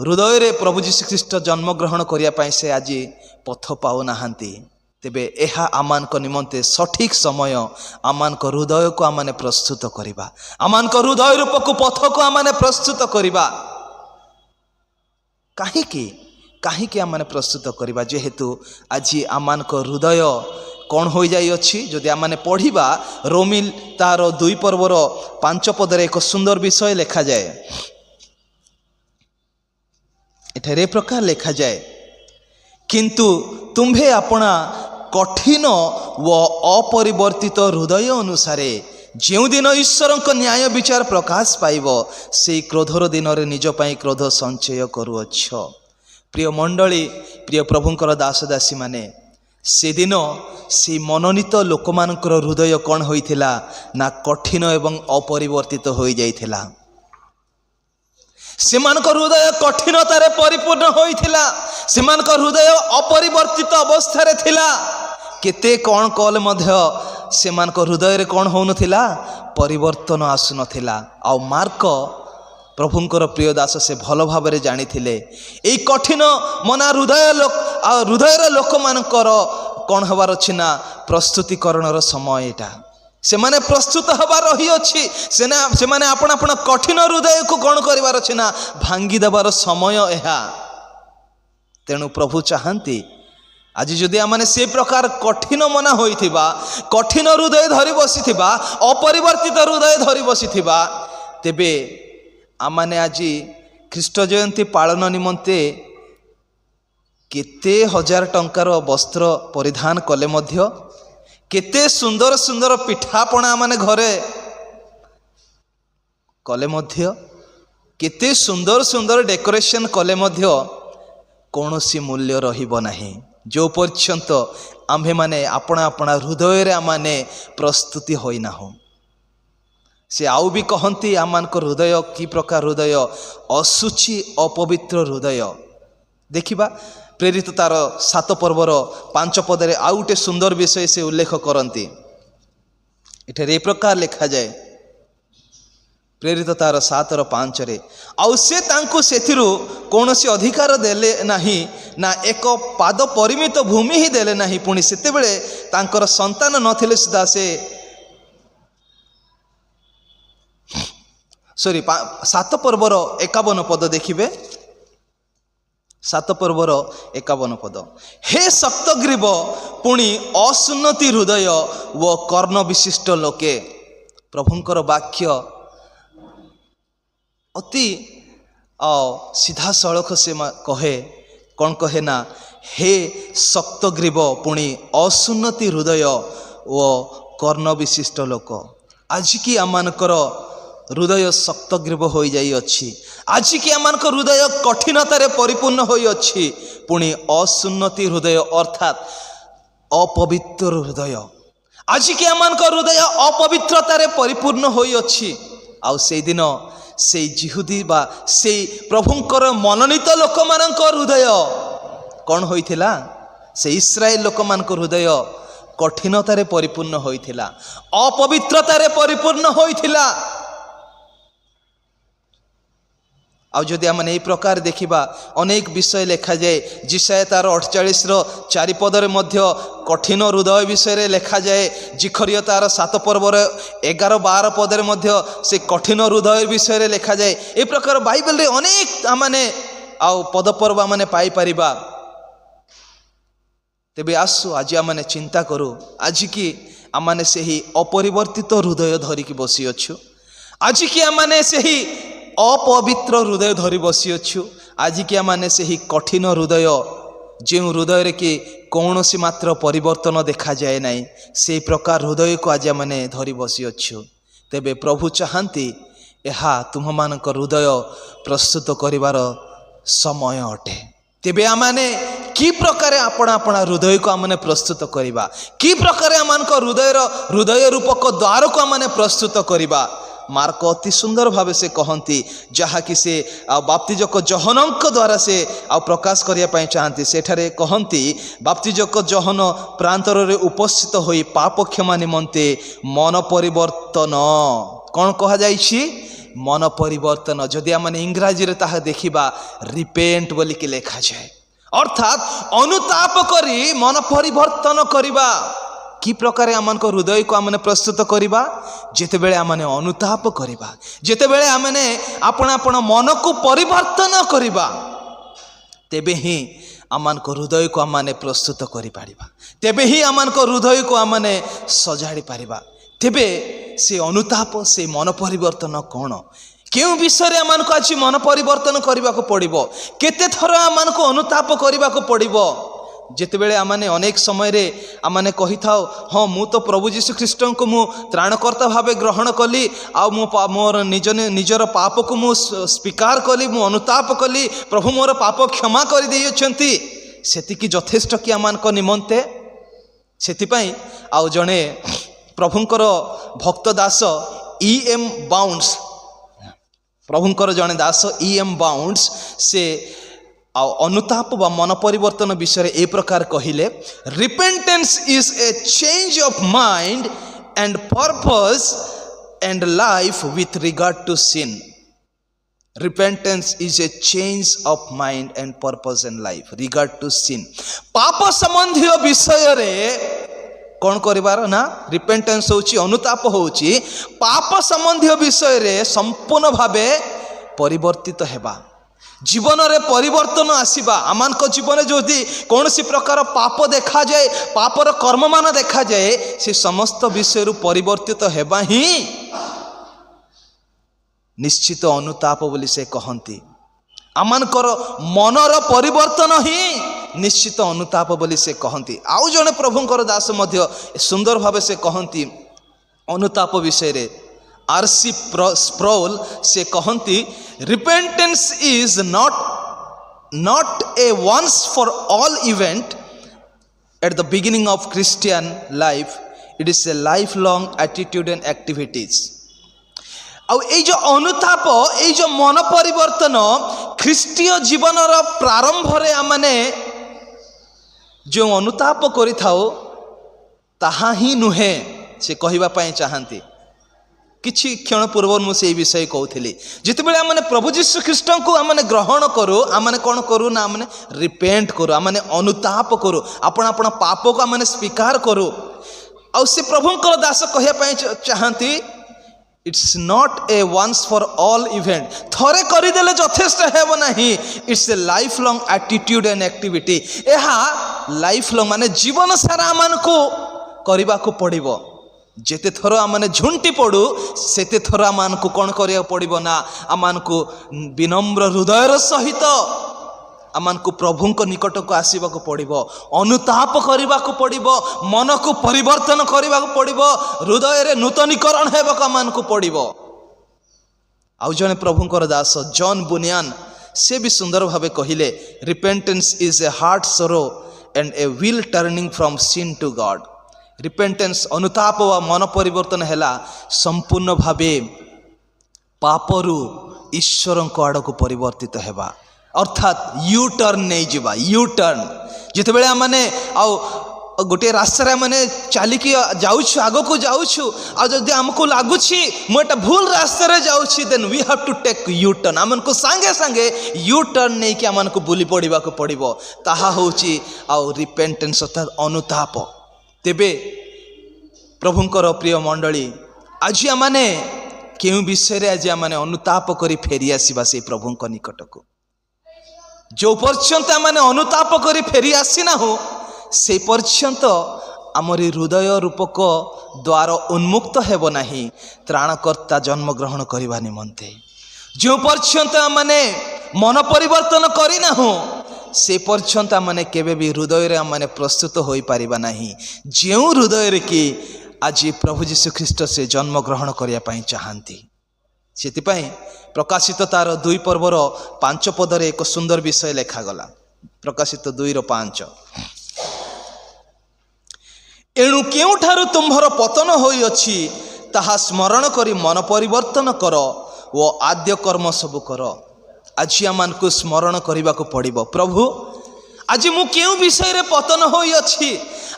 हृदय रे प्रभु जीशु ख्रीष्ट जन्म ग्रहण करिया पाई से आज पथ पाउ नाहांती। तेबे एहा आमानक निमंते सठिक समय आमानक हृदय को आमाने प्रस्तुत करिबा, आमानक हृदय रूपक पथ को आमाने प्रस्तुत करिबा। काहीकि आमाने प्रस्तुत करिबा जेहेतु आज आमानक हृदय कौन हो जाई अछि। जदि आमाने पढ़िबा रोमी तार 2 पर्वर 5 पदरे एक सुंदर विषय लिखा जाए। एठारे प्रकार लिखा जाए किंतु तुम्भे अपना कठिन व अपरिवर्तित हृदय अनुसारे जो दिन ईश्वर को न्याय विचार प्रकाश पाइब से क्रोधर दिन रे निज पाई क्रोध संचय करुअछ। प्रिय मंडली, प्रिय प्रभुंकर दास दासी माने से दिन से मनोनीत लोक मानकर हृदय कौन होइथिला ना कठिन एवं अपरिवर्तित हो जाइथिला। सेमानकर हृदय कठिनतारे परिपूर्ण होइथिला, सेमानकर हृदय अपरिवर्तित अवस्था रे थिला। केते कौन कल मध्य सेमानकर हृदय रे कौन होनथिला परिवर्तन आसु नथिला। आ मार्क प्रभुंकर प्रिय दास से भल भाव जानी ए कठिन मना हृदय लोक मानकर कौन हबार अछि ना प्रस्तुतिकरण समय एटा से माने प्रस्तुत हबार रही अछि। से माने आपण आपण कठिन हृदय को कौन करिवार अछि ना भांगी देबार समय एहा। तेणु प्रभु चाहंती आज जदि आमाने से प्रकार कठिन मना होइथिबा, कठिन हृदय धरी बसिथिबा, अपरिवर्तित हृदय धरी बसिथिबा, तेबे आमाने आज ख्रीष्ट जयंती पालन निमंते केते हजार टंकार वस्त्र परिधान कले मध्य, केते सुंदर सुंदर पिठापणा माने घरे कले मध्य, केते सुंदर सुंदर डेकोरेशन कले मध्य कौनसी मूल्य रहिबो नाही जो पर्यंत आम्भे माने अपना अपना हृदय रे आमाने प्रस्तुति होई ना हो। से आउ भी कहती आमानकर हृदय की प्रकार हृदय असुचि अपवित्र हृदय। देखिबा प्रेरित तार 7 पर्वर 5 पदरे आउ गोटे सुंदर विषय से उल्लेख करती। एठारे ए प्रकार लिखा जाए प्रेरित तार 7:5 रे आउ से तांको सेथिरु कोनोसी अधिकार देले नाही ना एक पाद परिमित भूमि ही देले नाही। पुणी सेतेबेले तांकर संतान नथिले सुदा से 7 पर्वर 51 पद देखिबे। 7 पर्वर 51 पद। हे सप्तग्रीव पुणी असुन्नति हृदय व कर्ण विशिष्ट लोके। प्रभुंकर वाक्य अति सीधा सड़क से कहे कौन कहे ना हे सप्तग्रीव पुणी असुन्नति हृदय व कर्ण विशिष्ट लोक। आज की आमानकर हृदय सप्तग्रीव हो जाई अछि। आज की आमानकर हृदय कठिनतारे परिपूर्ण होई अछि। पुणी असुन्नति हृदय अर्थात अपवित्र हृदय। आज की आमानकर हृदय अपवित्रतारे परिपूर्ण होई अछि। आउ से दिन से जिहुदी बा से प्रभुंकर मनोनीत लोक मानकर हृदय कौन होइथिला से इस्राएल लोक मानकर हृदय कठिनतारे परिपूर्ण होइथिला, अपवित्रतारे परिपूर्ण होइथिला। ଆଉ ଯଦି ଆମେ ଏହି ପ୍ରକାର ଦେଖିବା ଅନେକ ବିଷୟ ଲେଖାଯାଏ। ଜିସାୟା ତାର 48ର 4 ପଦରେ ମଧ୍ୟ କଠିନ ହୃଦୟ ବିଷୟରେ ଲେଖାଯାଏ। ଜିଖରିୟ ତାର 7 ପର୍ବର 11-12 ପଦରେ ମଧ୍ୟ ସେ କଠିନ ହୃଦୟ ବିଷୟରେ ଲେଖାଯାଏ। ଏ ପ୍ରକାର ବାଇବେଲରେ ଅନେକ ଆମେ ଆଉ ପଦପର୍ବ ଆମେ ପାଇପାରିବା। ତେବେ ଆସୁ ଆଜି ଆମେ ଚିନ୍ତା କରୁ, ଆଜିକି ଆମେ ସେହି ଅପରିବର୍ତ୍ତିତ ହୃଦୟ ଧରିକି ବସିଅଛୁ। ଆଜିକି ଆମେ ସେହି ଅପବିତ୍ର ହୃଦୟ ଧରି ବସିଅଛୁ। ଆଜିକି ଆମେ ସେହି କଠିନ ହୃଦୟ, ଯେଉଁ ହୃଦୟରେ କି କୌଣସି ମାତ୍ର ପରିବର୍ତ୍ତନ ଦେଖାଯାଏ ନାହିଁ, ସେହି ପ୍ରକାର ହୃଦୟକୁ ଆଜି ଆମେ ଧରି ବସିଅଛୁ। ତେବେ ପ୍ରଭୁ ଚାହାନ୍ତି ଏହା ତୁମମାନଙ୍କ ହୃଦୟ ପ୍ରସ୍ତୁତ କରିବାର ସମୟ ଅଟେ। ତେବେ ଆମେ କି ପ୍ରକାର ଆପଣା ହୃଦୟକୁ ଆମେ ପ୍ରସ୍ତୁତ କରିବା, କି ପ୍ରକାର ଆମମାନଙ୍କ ହୃଦୟ ରୂପକ ଦ୍ୱାରକୁ ଆମେ ପ୍ରସ୍ତୁତ କରିବା। ମାର୍କ ଅତି ସୁନ୍ଦର ଭାବେ ସେ କହନ୍ତି, ଯାହାକି ସେ ବାପ୍ତିଜକ ଜହନଙ୍କ ଦ୍ୱାରା ସେ ପ୍ରକାଶ କରିବା ପାଇଁ ଚାହାନ୍ତି। ସେଠାରେ କହନ୍ତି, ବାପ୍ତିଜକ ଜହନ ପ୍ରାନ୍ତରରେ ଉପସ୍ଥିତ ହୋଇ ପାପ କ୍ଷମା ନିମନ୍ତେ ମନ ପରିବର୍ତ୍ତନ, କ'ଣ କୁହାଯାଇଛି? ମନ ପରିବର୍ତ୍ତନ। ଯଦି ଆମେ ଇଂରାଜୀରେ ତାହା ଦେଖିବା ରିପେଣ୍ଟ ବୋଲିକି ଲେଖାଯାଏ, ଅର୍ଥାତ୍ ଅନୁତାପ କରି ମନ ପରିବର୍ତ୍ତନ କରିବା। କି ପ୍ରକାର ଆମଙ୍କ ହୃଦୟକୁ ଆମେ ପ୍ରସ୍ତୁତ କରିବା? ଯେତେବେଳେ ଆମେ ଅନୁତାପ କରିବା, ଯେତେବେଳେ ଆମେ ଆପଣ ମନକୁ ପରିବର୍ତ୍ତନ କରିବା, ତେବେ ହିଁ ଆମଙ୍କ ହୃଦୟକୁ ଆମେ ପ୍ରସ୍ତୁତ କରିପାରିବା। ତେବେ ହିଁ ଆମଙ୍କ ହୃଦୟକୁ ଆମେ ସଜାଡ଼ି ପାରିବା। ତେବେ ସେ ଅନୁତାପ, ସେ ମନ ପରିବର୍ତ୍ତନ କ'ଣ? କେଉଁ ବିଷୟରେ ଆମକୁ ଆଜି ମନ ପରିବର୍ତ୍ତନ କରିବାକୁ ପଡ଼ିବ? କେତେ ଥର ଆମକୁ ଅନୁତାପ କରିବାକୁ ପଡ଼ିବ? ଯେତେବେଳେ ଆମେ ଅନେକ ସମୟରେ ଆମେ କହିଥାଉ, ହଁ ମୁଁ ତ ପ୍ରଭୁ ଯୀଶୁ ଖ୍ରୀଷ୍ଟଙ୍କୁ ମୁଁ ତ୍ରାଣକର୍ତ୍ତା ଭାବେ ଗ୍ରହଣ କଲି, ଆଉ ମୁଁ ମୋର ନିଜର ପାପକୁ ମୁଁ ସ୍ୱୀକାର କଲି, ମୁଁ ଅନୁତାପ କଲି, ପ୍ରଭୁ ମୋର ପାପ କ୍ଷମା କରିଦେଇଛନ୍ତି। ସେତିକି ଯଥେଷ୍ଟ କି ଆମମାନଙ୍କ ନିମନ୍ତେ? ସେଥିପାଇଁ ଆଉ ଜଣେ ପ୍ରଭୁଙ୍କର ଭକ୍ତ ଦାସ E.M. ବାଉଣ୍ଡସ୍, ପ୍ରଭୁଙ୍କର ଜଣେ ଦାସ E.M. ବାଉଣ୍ଡସ୍, ସେ ଆଉ ଅନୁତାପ ବା ମନ ପରିବର୍ତ୍ତନ ବିଷୟରେ ଏ ପ୍ରକାର କହିଲେ, repentance is a change of mind and purpose and life with regard to sin. Repentance is a change of mind and purpose and life regard to sin. ପାପ ସମ୍ବନ୍ଧୀୟ ବିଷୟରେ କ'ଣ କରିବାର ନା, ରିପେଣ୍ଟେନ୍ସ ହେଉଛି, ଅନୁତାପ ହେଉଛି ପାପ ସମ୍ବନ୍ଧୀୟ ବିଷୟରେ ସମ୍ପୂର୍ଣ୍ଣ ଭାବେ ପରିବର୍ତ୍ତିତ ହେବା, ଜୀବନରେ ପରିବର୍ତ୍ତନ ଆସିବା। ଆମମାନଙ୍କ ଜୀବନରେ ଯଦି କୌଣସି ପ୍ରକାର ପାପ ଦେଖାଯାଏ, ପାପର କର୍ମମାନ ଦେଖାଯାଏ, ସେ ସମସ୍ତ ବିଷୟରୁ ପରିବର୍ତ୍ତିତ ହେବା ହିଁ ନିଶ୍ଚିତ ଅନୁତାପ ବୋଲି ସେ କହନ୍ତି। ଆମମାନଙ୍କର ମନର ପରିବର୍ତ୍ତନ ହିଁ ନିଶ୍ଚିତ ଅନୁତାପ ବୋଲି ସେ କହନ୍ତି। ଆଉ ଜଣେ ପ୍ରଭୁଙ୍କର ଦାସ ମଧ୍ୟ ସୁନ୍ଦର ଭାବେ ସେ କହନ୍ତି ଅନୁତାପ ବିଷୟରେ, R.C. Sproul, ସେ କହନ୍ତି, ରିପେଣ୍ଟେନ୍ସ is not a once for all event at the beginning of Christian life, it is a lifelong attitude and activities। ଆଉ ଏଇ ଯେଉଁ ଅନୁତାପ, ଏଇ ଯେଉଁ ମନ ପରିବର୍ତ୍ତନ ଖ୍ରୀଷ୍ଟୀୟ ଜୀବନର ପ୍ରାରମ୍ଭରେ ଆମେ ଯେଉଁ ଅନୁତାପ କରିଥାଉ ତାହା ହିଁ ନୁହେଁ, ସେ କହିବା ପାଇଁ ଚାହାନ୍ତି। କିଛି କ୍ଷଣ ପୂର୍ବରୁ ମୁଁ ସେଇ ବିଷୟ କହୁଥିଲି। ଯେତେବେଳେ ଆମେ ପ୍ରଭୁ ଯୀଶୁ ଖ୍ରୀଷ୍ଟଙ୍କୁ ଆମେ ଗ୍ରହଣ କରୁ, ଆମେ କ'ଣ କରୁ ନା, ଆମେ ରିପେଣ୍ଟ କରୁ, ଆମେ ଅନୁତାପ କରୁ, ଆପଣ ପାପକୁ ଆମେ ସ୍ୱୀକାର କରୁ। ଆଉ ସେ ପ୍ରଭୁଙ୍କର ଦାସ କହିବା ପାଇଁ ଚାହାନ୍ତି, it's not a once for all event. ଥରେ କରିଦେଲେ ଯଥେଷ୍ଟ ହେବ ନାହିଁ, it's a life long attitude and activity. ଏହା ଲାଇଫ୍ ଲଙ୍ଗ୍ ମାନେ ଜୀବନ ସାରା ଆମକୁ କରିବାକୁ ପଡ଼ିବ। ଯେତେ ଥର ଆମେ ଝୁଣ୍ଟି ପଡ଼ୁ, ସେତେ ଥର ଆମକୁ କ'ଣ କରିବାକୁ ପଡ଼ିବ ନା, ଆମକୁ ବିନମ୍ର ହୃଦୟର ସହିତ ଆମକୁ ପ୍ରଭୁଙ୍କ ନିକଟକୁ ଆସିବାକୁ ପଡ଼ିବ, ଅନୁତାପ କରିବାକୁ ପଡ଼ିବ, ମନକୁ ପରିବର୍ତ୍ତନ କରିବାକୁ ପଡ଼ିବ, ହୃଦୟରେ ନୂତନୀକରଣ ହେବାକୁ ଆମକୁ ପଡ଼ିବ। ଆଉ ଜଣେ ପ୍ରଭୁଙ୍କର ଦାସ ଜନ୍ ବୁନିୟାନ୍, ସେ ବି ସୁନ୍ଦର ଭାବେ କହିଲେ, repentance is a heart sorrow and a will turning from sin to God. Repentance, ଅନୁତାପ ବା ମନ ପରିବର୍ତ୍ତନ ହେଲା ସମ୍ପୂର୍ଣ୍ଣ ଭାବେ ପାପରୁ ଈଶ୍ୱରଙ୍କ ଆଡ଼କୁ ପରିବର୍ତ୍ତିତ ହେବା, ଅର୍ଥାତ୍ ୟୁ ଟର୍ନ ନେଇଯିବା। ୟୁ ଟର୍ନ, ଯେତେବେଳେ ଆମେ ଆଉ गोटे रास्तार मैंने चलिकी जाऊँ आग को जाऊँ आदि आमको लगुच मुझे भूल रास्तार जाऊँ then we have to take U turn आमको सांगे सांगे यू टर्न नहीं कि आमको बुली पड़ा पड़ो ताहा होची आउ रिपेंटेंस अर्थात अनुताप। तेबे प्रभुंकर प्रिय मंडली आज आमने क्यों विषय आज आमने अनुताप करी फेरी आसीबा से प्रभुंक निकट को जो पर्यंत आमने अनुताप करी फेरी आसीना हो से पर्यंत आमरी हृदय रूपक द्वार उन्मुक्त हेब नाही त्राणकर्ता जन्म ग्रहण करने निमंते जो पर्यंत आमने मन परिवर्तन करना हो से पर्यंत आमने केबे भी हृदय आमने प्रस्तुत हो पारिबा नाही जो हृदय कि आज प्रभु जीशु ख्रीस्ट से जन्म ग्रहण करने चाहती से प्रकाशित तार 2 पर्वर 5 पदरे एक सुंदर विषय लेखागला। प्रकाशित 2:5 एणु केउठारु तुम्भर पतन होई अछि ताहा स्मरण करी मन परिवर्तन कर ओ आद्य कर्म सब कर। आज आमान को स्मरण करने को पड़िबो प्रभु आज मु केउ विषय रे पतन होई अछि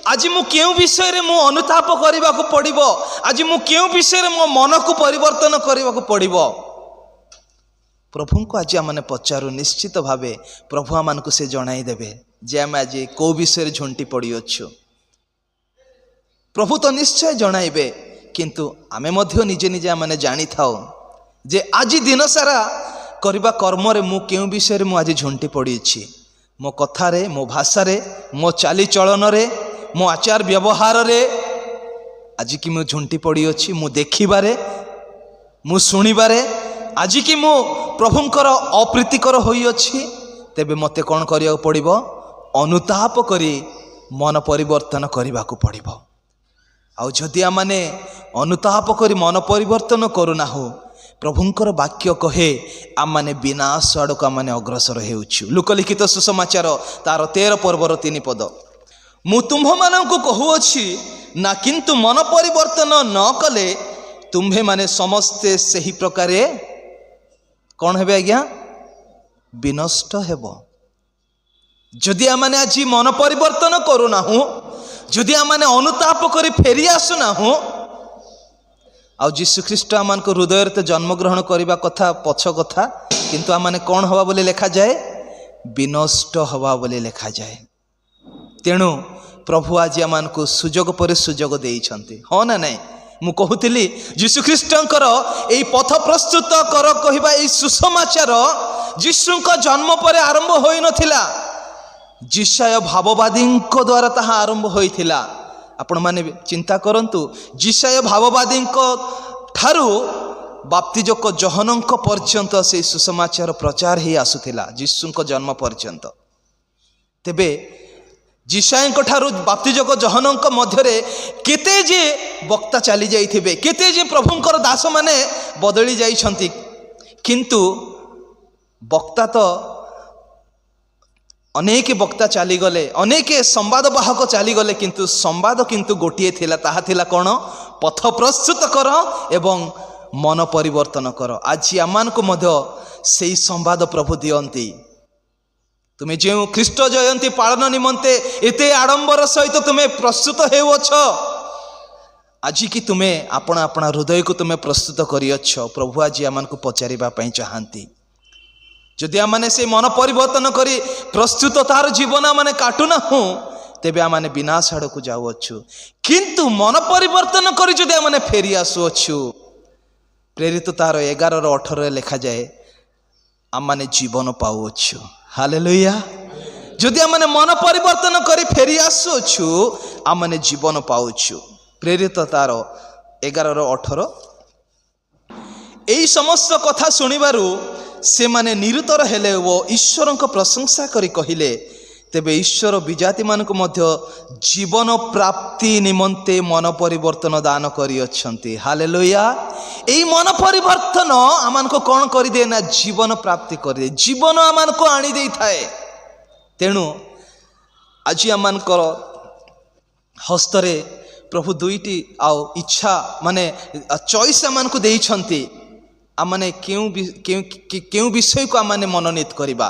आज मु केउ विषय रे मु अनुताप करने को पड़िबो आज मु केउ विषय रे मो मन को परिवर्तन करने को पड़िबो प्रभु को आज आम पचारू निश्चित भावे प्रभु आम को से जणाई देबे जे आम आज कौ विषय झुंटी पड़ी अच्छु प्रभु तो निश्चय जणाइबे किंतु आमे मध्य निजे निजे आम जानी थाओ जे आज दिन सारा करबा कर्म रे मु केउ विषय रे मु आज झुंटी पड़ी छी मो कथारे मो भाषा रे मो चाली चलन रे मो आचार व्यवहार रे आज कि मु झुंटी पड़ी अछि मु देखिबारे मु सुनिबारे आज कि मु प्रभुंकर अप्रीतिकर होई अछि तेबे मते कोन करिया पड़िबो अनुताप करी मन परिवर्तन करने को पड़िबो। आउ जदि आमने अनुताप करी मन परिवर्तन करूना हो प्रभुंकर वाक्य कहे आम मैंने विनाश आड़क आम अग्रसर हेउछु। लोकलिखित सुसमाचार तार 13 पर्वर 3 पद मु तुम्भ मानक कहूअछि ना किंतु मन परिवर्तन न कले तुम्भे माने समस्ते सही प्रकारे कौन हेबे आज्ञा विनष्ट हेब। जदि आमने आज मन परिवर्तन करूना हूँ जदि आमने अनुताप करी फेरी आसुना हूँ आउ जीशु ख्रीस्ट आम हृदय तो जन्म ग्रहण करने कथा पछ कथा किंतु आमने कौन हवा बोली लेखा जाए विनष्ट हवा बोली लेखा जाए। तेणु प्रभु आज आम को सुजोग पर सुजोग देइछंती हाँ ना नहीं मु कहूली जीशु ख्रीष्टंकर एई पथ प्रस्तुत कर कहबा एई सुसमाचार जीशुंक जन्म पर आरंभ होई नथिला जिशाय भाववादी द्वारा ताहा आरंभ होइथिला। आपण माने चिंता करंतु जिशाय भाववादी ठारू बाप्तिजक जहनक पर्यंत से सुसमाचार प्रचार ही आसुथिला जीशुंक जन्म पर्यंत। तेबे जिशायक ठारू बाप्तिजक जहनक मध्यरे केते जे वक्ता चली जाइथिबे केते जे प्रभुंकर दास माने बदली जाइछंती किंतु वक्ता तो अनेक वक्ता चलीगले अनेक संवादवाहक चलीगले किंतु संवाद किंतु गोटे थिला ताहा थिला कौन पथ प्रस्तुत कर एवं मन परिवर्तन कर। आज आमान को मध्य सेई संवाद प्रभु दियंती तुम्हें जो ख्रीष्ट जयंती पालन निमंते एते आडंबर सहित तुम्हें प्रस्तुत हेउछ आज कि तुम्हें आपण आपण हृदय को तुम्हें प्रस्तुत करियछ प्रभु आज आमान को पचारिबा पई चाहंती जदि आमने से मन परिवर्तन करी प्रस्तुत तार जीवन आमने काटुना हूँ तेबे आमने विनाश आड़ को जाऊछु किंतु मन परिवर्तन करी जदि आमने फेरी आसुअछु प्रेरित तार 11:18 लिखा जाए आमने जीवन पाउछु। हालेलुया। जदि आमने मन परिवर्तन करी फेरी आसुअछु आमने जीवन पाउछु। प्रेरित तार 11:18 एई समस्त कथा सुनिबारु से माने निरुतर हेले वो ईश्वर को प्रशंसा करी कहिले तेबे ईश्वर विजाति मान को मध्य जीवन प्राप्ति निमंते मन परिवर्तन दान करी अछंती। हालेलुया। एई मन परिवर्तन आमान को कौन करी दे ना जीवन प्राप्ति करी दे जीवन आमान को आनी दे थाए। तेणु आज आमान को हस्तरे प्रभु दुईटी आउ इच्छा माने चॉइस आमान को देइछंती आमने क्यों विषय को आमने मनोनीत करिबा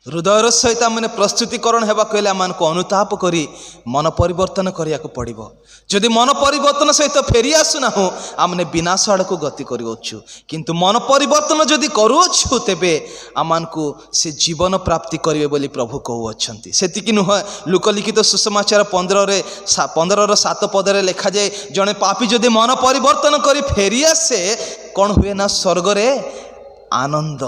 हृदयर सहित आमने प्रस्तुतिकरण हेबा कहले आमको अनुताप करी मन परिवर्तन करिया को पड़िबो। जदि मन परिवर्तन सहित फेरी आसुना हो आमने विनाश आड़ को गति करूछु, किंतु मन परिवर्तन जदि करूछु तेबे आमको से जीवन प्राप्ति करिवे बोली प्रभु कहउछंती। सेतिकी नुह लोकलिखित सुसमाचार 15:7 पदरे लिखा जाए, जड़े पापी जदि मन परिवर्तन करी फेरी आसे कौन हुए ना स्वर्ग रे आनंद,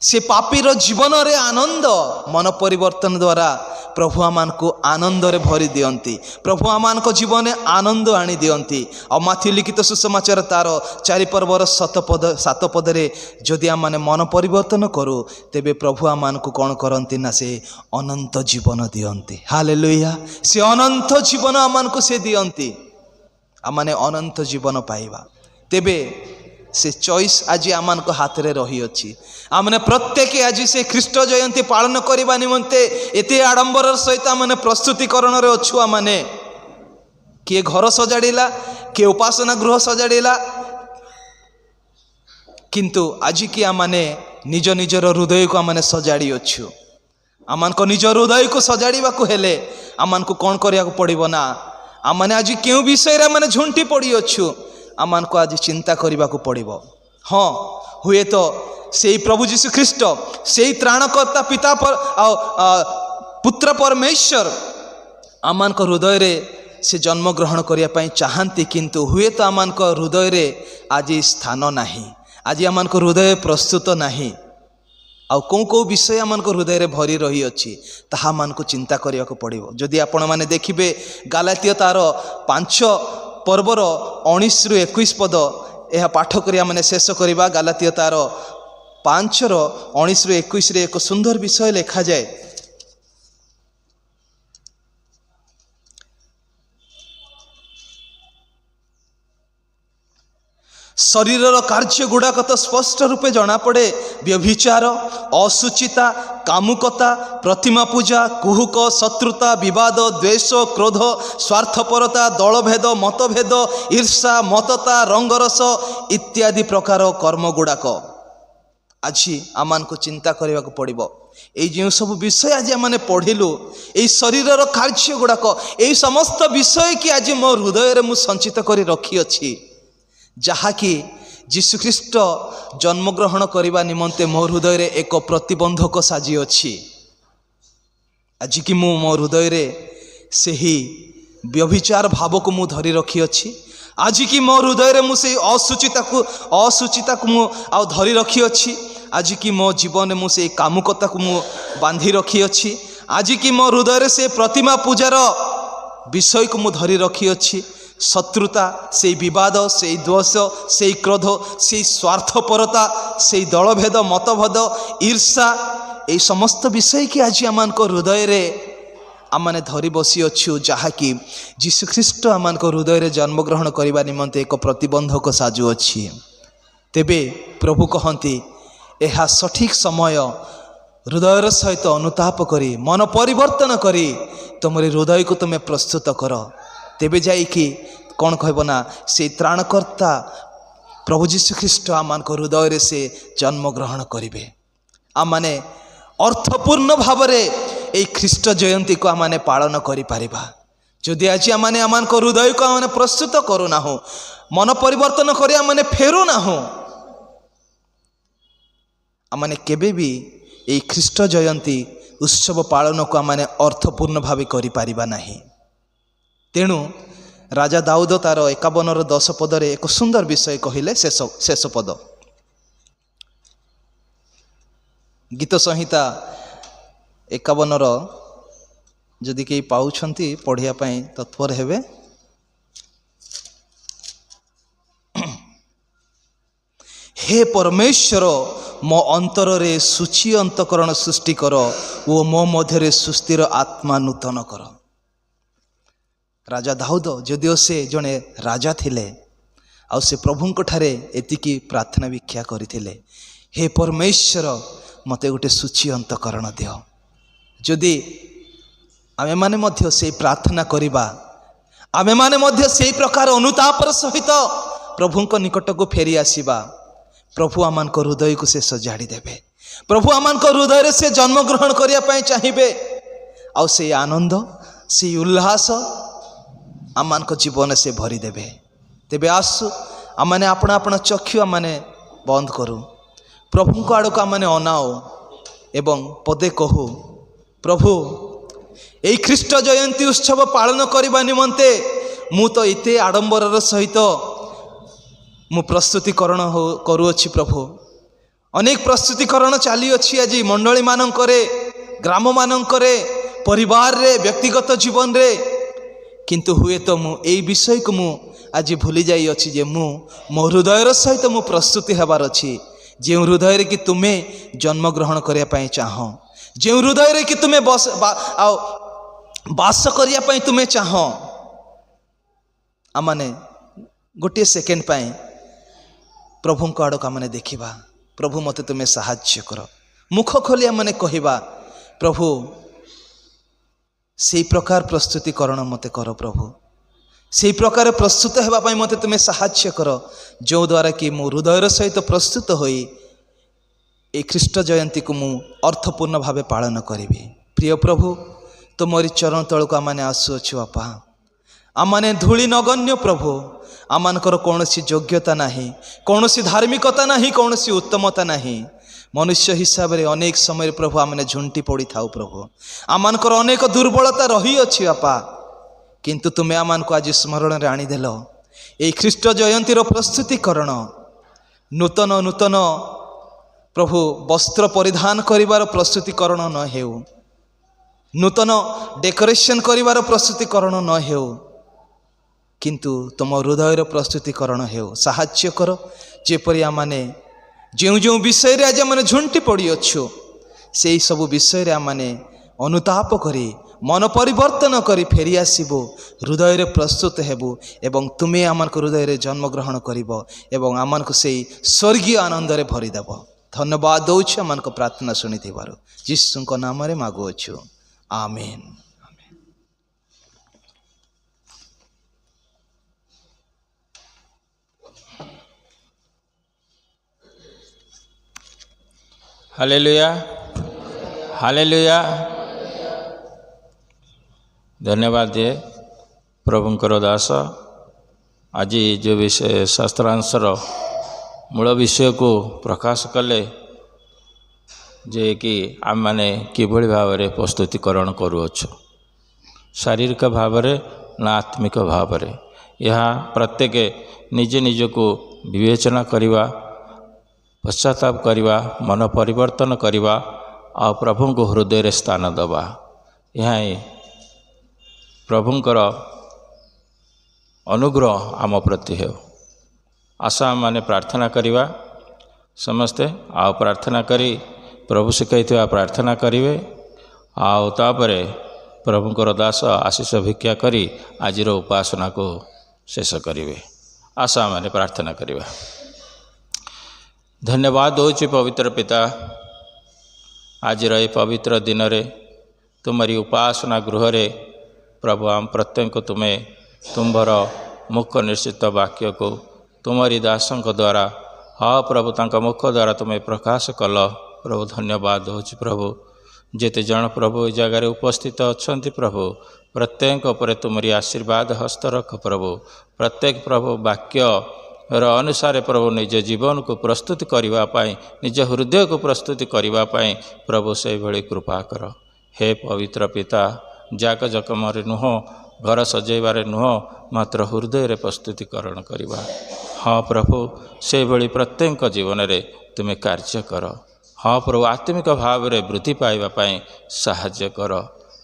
से पापीर जीवन रे आनंद मन परिवर्तन द्वारा प्रभु आमानको आनंद रे भरी दियंती। प्रभु आमानको जीवन में आनंद आनी दियंती। और माथि लिखित सुसमाचार तार 4 पर्वर 7 पदरे जदि आमाने मन परिवर्तन करू तेबे प्रभु आमानको कौन करंती ना से अनंत जीवन दियंती। हालेलुया। से अनंत जीवन आमानको से दियंती, आमाने अनंत जीवन पाइबा। तेबे से चॉइस आज आमान को हाथ रे रही अछि। आमने प्रत्येक आज से ख्रीष्ट जयंती पालन करबा निमंते एते आडंबर सहित आमने प्रस्तुतिकरण रे अछु। आमने किए घर सजाड़िला, किए उपासना गृह सजाड़िला, किंतु आज की आमने निज निजर हृदय को आमने सजाड़ी अछु। आमान को निज हृदय को सजाड़ीबा को हेले आमान को कौन करिया को पड़िबो ना, आमने आज केउ विषय रे आमने झुंटी पड़ी अछु आमान को आज चिंता करने को पड़िबो। हाँ हुए तो से प्रभु जीशु ख्रीष्ट से त्राणकर्ता पिता पर पुत्र परमेश्वर आमान को हृदय रे से जन्म ग्रहण करने चाहती, किंतु हुए तो आमान को हृदय रे आज स्थान नहीं, आज आमान को हृदय प्रस्तुत नहीं। आउ कौ कौ विषय आमान को हृदय रे भरी रही अछि ताहा मान को चिंता करने को पड़िबो। जदि आपण माने देखिबे गालातिया तार 5 पर्वर 19 रु 21 पद यह पाठ करिया माने शेष करिबा। गालातिया तार 5 रो 19 रु 21 रे एक सुंदर विषय लिखा जाए। शरीर कार्य गुड़ाक तो स्पष्ट रूपे जना पड़े, व्यभिचार, असुचिता, कामुकता, प्रतिमा पूजा, कुहुक, शत्रुता, विवाद, द्वेष, क्रोध, स्वार्थपरता, दलभेद, मतभेद, ईर्षा, मतता, रंगरस इत्यादि प्रकार कर्म गुड़ाक आज आमान को चिंता करने को पड़िबो। ये जो सब विषय आज आम पढ़िलु ये शरीर कार्य गुड़ाक ये समस्त विषय की आज मो हृदय में संचित कर रखी अच्छी, जहाँकि जीशुख्रीष्ट जन्मग्रहण करने निमंते मो हृदय रे एक प्रतिबंधक साजी अच्छी। आज कि मो हृदय रे से ही व्यभिचार भाव को मु धरी रखी अच्छी। आज कि मो हृदय रे मु से असुचिता को मु आ धरी रखी अच्छी। आज कि मो जीवन मु से कामुकता को मु बांधी रखी अच्छी। आज कि मो हृदय रे से प्रतिमा पूजार विषय को मु धरी रखी अच्छी। शत्रुता, से विवाद, से द्वेष, से क्रोध, से स्वार्थपरता, से दलभेद, मतभेद, ईर्षा ये समस्त विषय की आज आमान को हृदय रे आमाने धरी बसी अच्छु, जहाँकि जीशुख्रीष्ट आमान को हृदय रे जन्मग्रहण करने निमंते एक प्रतिबंधक साजु अच्छी। तेबे प्रभु कहती यह सठिक समय हृदय सहित अनुताप करी मन परिवर्तन करी तुम हृदय को तुम्हें प्रस्तुत कर। तेबे जाइकी कौन कहब ना से त्राणकर्ता प्रभु जीशुख्रीष्ट आमान को हृदय रे से जन्म ग्रहण करेंगे। आमाने अर्थपूर्ण भाव ये ख्रीष्ट जयंती को आमाने पालन करि परिबा। जदि आज आमाने आमान को हृदय को आमाने प्रस्तुत करू ना हो, मन परिवर्तन करी आमाने फेरू ना हो, आमाने केबे भी ये ख्रीष्ट जयंती उत्सव पालन को आमाने अर्थपूर्ण भाव करि परिबा नाही। तेणु राजा दाऊद तार 51:10 पदरे एक सुंदर विषय कहले। शेष पद गीत संहिता 51 जदि कई पाउछंती पढ़िया पाई तत्पर हेबे। हे परमेश्वर मो अंतर रे सूची अंतकरण सृष्टि कर ओ मो मध्य सुस्थिर आत्मा नूतन कर। राजा दाऊद जदिओ से जड़े राजा थिले आउ से प्रभुंक ठारे एतिकी प्रार्थना भिक्षा करथिले, हे परमेश्वर मते गोटे सूची अंतकरण दियो। जदि आमे माने मध्य से प्रार्थना करिबा, आमे माने मध्य से प्रकार अनुतापर सहित प्रभुंक निकट को फेरी आसीबा, प्रभु आमान को हृदय को से सजाड़ी देबे। प्रभु आमान हृदय से जन्मग्रहण करने चाहिए आउ से आनंद से उल्लास आमान जीवन से भरीदेवे। तेबे आसु आमने अपना अपना चक्षु आमने बंद करूँ प्रभु को आड़ को आमने अनाओ एवं पदे कहू प्रभु यही ख्रीष्ट जयंती उत्सव पालन करने निमंते मु तो इते आडंबर सहित मु प्रस्तुतिकरण करुअछि प्रभु। अनेक प्रस्तुतिकरण चली अच्छी आज मंडली मानकरे ग्राम मानकरे परिवार रे व्यक्तिगत जीवन रे किंतु हुए तो मु एई विषय को मु आज भूली जाई अछि जे मु मो हृदय सहित मु प्रस्तुति हेबार अछि जे हृदय रे कि तुमे जन्म ग्रहण करिया पई चाहो जे हृदय रे कि तुमे बास करिया पई तुमे चाहो आमने गोटे सेकेंड पाई प्रभु को आड़ आमने देखा प्रभु मते तुम्हें साहाय्य कर मुख खोली आमने कहवा प्रभु से प्रकार प्रस्तुतिकरण मते कर प्रभु से प्रकार प्रस्तुत होगापाई मते तुम्हें साहाय्य कर जो द्वारा कि मो हृदय सहित प्रस्तुत होई ए ख्रीष्ट जयंती को मु अर्थपूर्ण भावे पालन करी। प्रिय प्रभु तुमरी चरण तलक आमने आसुअछु बापा आमने धूली नगण्य प्रभु आमानकर कौनसी योग्यता नहीं कौनसी धार्मिकता नहीं कौनसी उत्तमता नहीं मनुष्य हिसाब रे अनेक समय प्रभु आमने झुंटी पड़ी थाउ प्रभु आमानकर अनेक दुर्बलता रही अछि बापा किंतु तुमे आमान को आज स्मरण रे आनीदेल ए ख्रीष्ट जयंती रो प्रस्तुतिकरण नूतन नूतन प्रभु वस्त्र परिधान करिवार प्रस्तुतिकरण न हेउ नूतन डेकोरेशन करिवार प्रस्तुतिकरण न हेउ किंतु तुम हृदय प्रस्तुतिकरण हेउ साहाय्य कर जेपरि आमाने जो जो विषय रे आज आमने झुंटी पड़ी अच्छु से सब विषय रे आमाने अनुताप करी मन परिवर्तन करी फेरी आसबू हृदय रे प्रस्तुत हेबू एवं तुमे आमान को हृदय रे जन्म ग्रहण करिवो एवं आमान को से स्वर्गीय आनंद रे भरी देव। धन्यवाद दौछ आमान को प्रार्थना शुणी थिबारु यीशु को नाम रे मागुअछु आमीन। Hallelujah hallelujah. धन्यवाद दिए प्रभुंकर दास आज जो विषय शास्त्रांशर मूल विषय को प्रकाश कले जे कि आम मैंने किभली भाव में प्रस्तुतिकरण करुअछु शारीरिक भाव ना आत्मिक भाव यह प्रत्येक निजे निज को विवेचना करवा पश्चाताप करवा मन परिवर्तन करवा आ प्रभु को हृदय रे स्थान दबा यह प्रभुंकर अनुग्रह आम प्रति हो। आशा माने प्रार्थना करवा समस्ते आ प्रार्थना करी प्रभु शिखाई प्रार्थना करेंगे आउे प्रभुंकर दास आशीष भिक्षा करी आज उपासना को शेष करेंगे। आशा माने प्रार्थना करवा। धन्यवाद होची पवित्र पिता आज ये पवित्र दिन रे तुम्हारी उपासना गृह रे प्रभु आम प्रत्येक तुम्हें तुम्हार मुख निश्चित वाक्य को तुम्हारी दासों द्वारा हाँ प्रभु तांका मुख द्वारा तुम्हें प्रकाश कल प्रभु धन्यवाद होची प्रभु जेते जन प्रभु इस जगार उपस्थित अच्छा प्रभु प्रत्येक पर तुम्हारी आशीर्वाद हस्त रख प्रभु प्रत्येक प्रभु वाक्य अनुसार प्रभु निज जीवन को प्रस्तुत करने निज हृदय को प्रस्तुत करने प्रभु से भली कृपा कर। हे पवित्र पिता जाक जकमरे नुह घर सजेबारे नुह मात्र हृदय रे प्रस्तुतिकरण करवा। हाँ प्रभु से भली प्रत्येक जीवन रे तुम्हें कार्य कर। हाँ प्रभु आत्मिक भाव रे वृद्धि पाइबापी साहाय्य कर।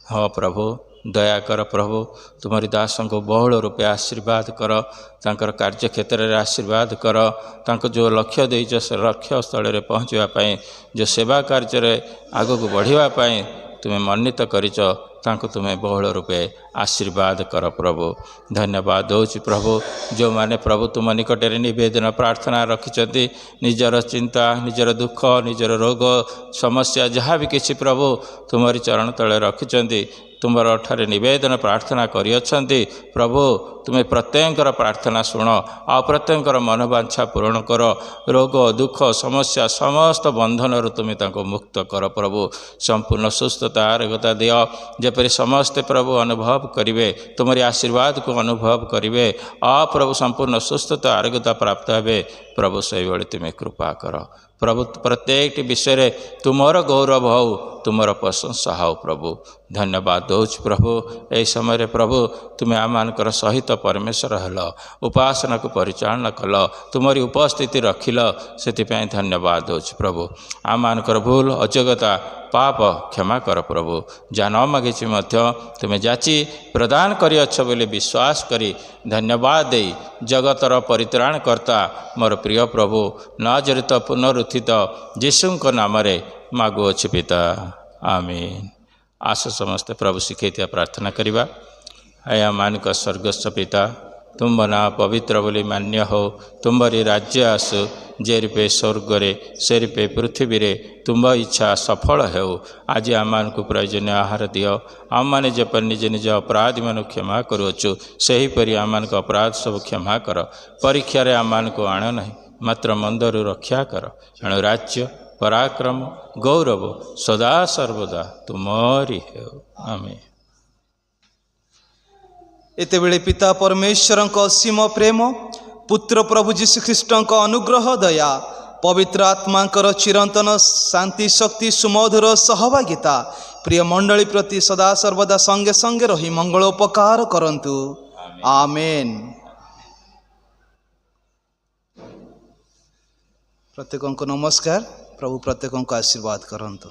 हाँ प्रभु दया कर प्रभु तुम्हारी दासों को बहुल रूपे आशीर्वाद कर तांकर कार्य क्षेत्र में आशीर्वाद कर तांको जो लक्ष्य देइछ से लक्ष्य स्थल रे पहुँचापी जो सेवा कार्य रे आग को बढ़ावाई तुम्हें मन्नित करिच तांको तुम्हें बहुल रूपे आशीर्वाद कर प्रभु। धन्यवाद दौची प्रभु जो माने प्रभु तुम निकटरे निवेदन प्रार्थना रखिंट निजर चिंता निजर दुख निजर रोग समस्या जहाँ भी किसी प्रभु तुम्हारी चरण तले रखिंट तुमर ठारे निवेदन प्रार्थना करियछन्ति प्रभु तुम्हें प्रत्येकर प्रार्थना शुण आ प्रत्येकर मनोवांछा पूरण कर रोग दुख समस्या समस्त बंधन तुम्हें तांको मुक्त कर प्रभु। संपूर्ण सुस्थता आरोग्यता दियो जेपरि समस्ते प्रभु अनुभव करिवे तुम्हारी आशीर्वाद को अनुभव करिवे आ प्रभु संपूर्ण सुस्थता आरोग्यता प्राप्त हे प्रभु से तुम्हें कृपा कर प्रभु। प्रत्येक विषय तुमर गौरव हो तुमर प्रशंसा हो प्रभु। धन्यवाद दौच प्रभु यही समय प्रभु तुम्हें आमानकर सहित परमेश्वर हल उपासना को परिचालन कल तुमरी उपस्थिति रखिल से धन्यवाद दौच प्रभु। आमानकर भूल अजोग्यता पाप क्षमा कर प्रभु। जा न मागिछि मध्य तुम्हें जाची प्रदान करियछ बोली विश्वास करी धन्यवाद दे जगतर परित्राण कर्ता मोर प्रिय प्रभु नाजरित पुनरुत्थित यीशुଙ୍କ नामरे मागुअछि पिता आमीन। आस समस्ते प्रभु शिखैथिया प्रार्थना करिबा। आया मानक स्वर्गस्थ पिता तुम ना पवित्र बोली मान्य हो तुम्हारी राज्य आसु जे रूपे स्वर्ग से रूपे पृथ्वी रे तुम इच्छा सफल हो। आज आम को प्रयोजन आहार दियो आम मैंने जपर निज निज अपराधी मान क्षमा करुचु सेहीपरि आम अपराध सब क्षमा कर परीक्षार आम को आण नहीं मात्र मंदरु रक्षा कर एणु राज्य पराक्रम गौरव सदा सर्वदा तुमरी हो आमीन। एते बेले पिता परमेश्वर असीम प्रेम पुत्र प्रभु जीशुख्रीष्ट अनुग्रह दया पवित्र आत्मा चिरंतन शांति शक्ति सुमधुर सहभागिता प्रिय मंडली प्रति सदा सर्वदा संगे संगे रही मंगलोपकार करंतु आमेन। प्रत्येक को नमस्कार। प्रभु प्रत्येक को आशीर्वाद करंतु।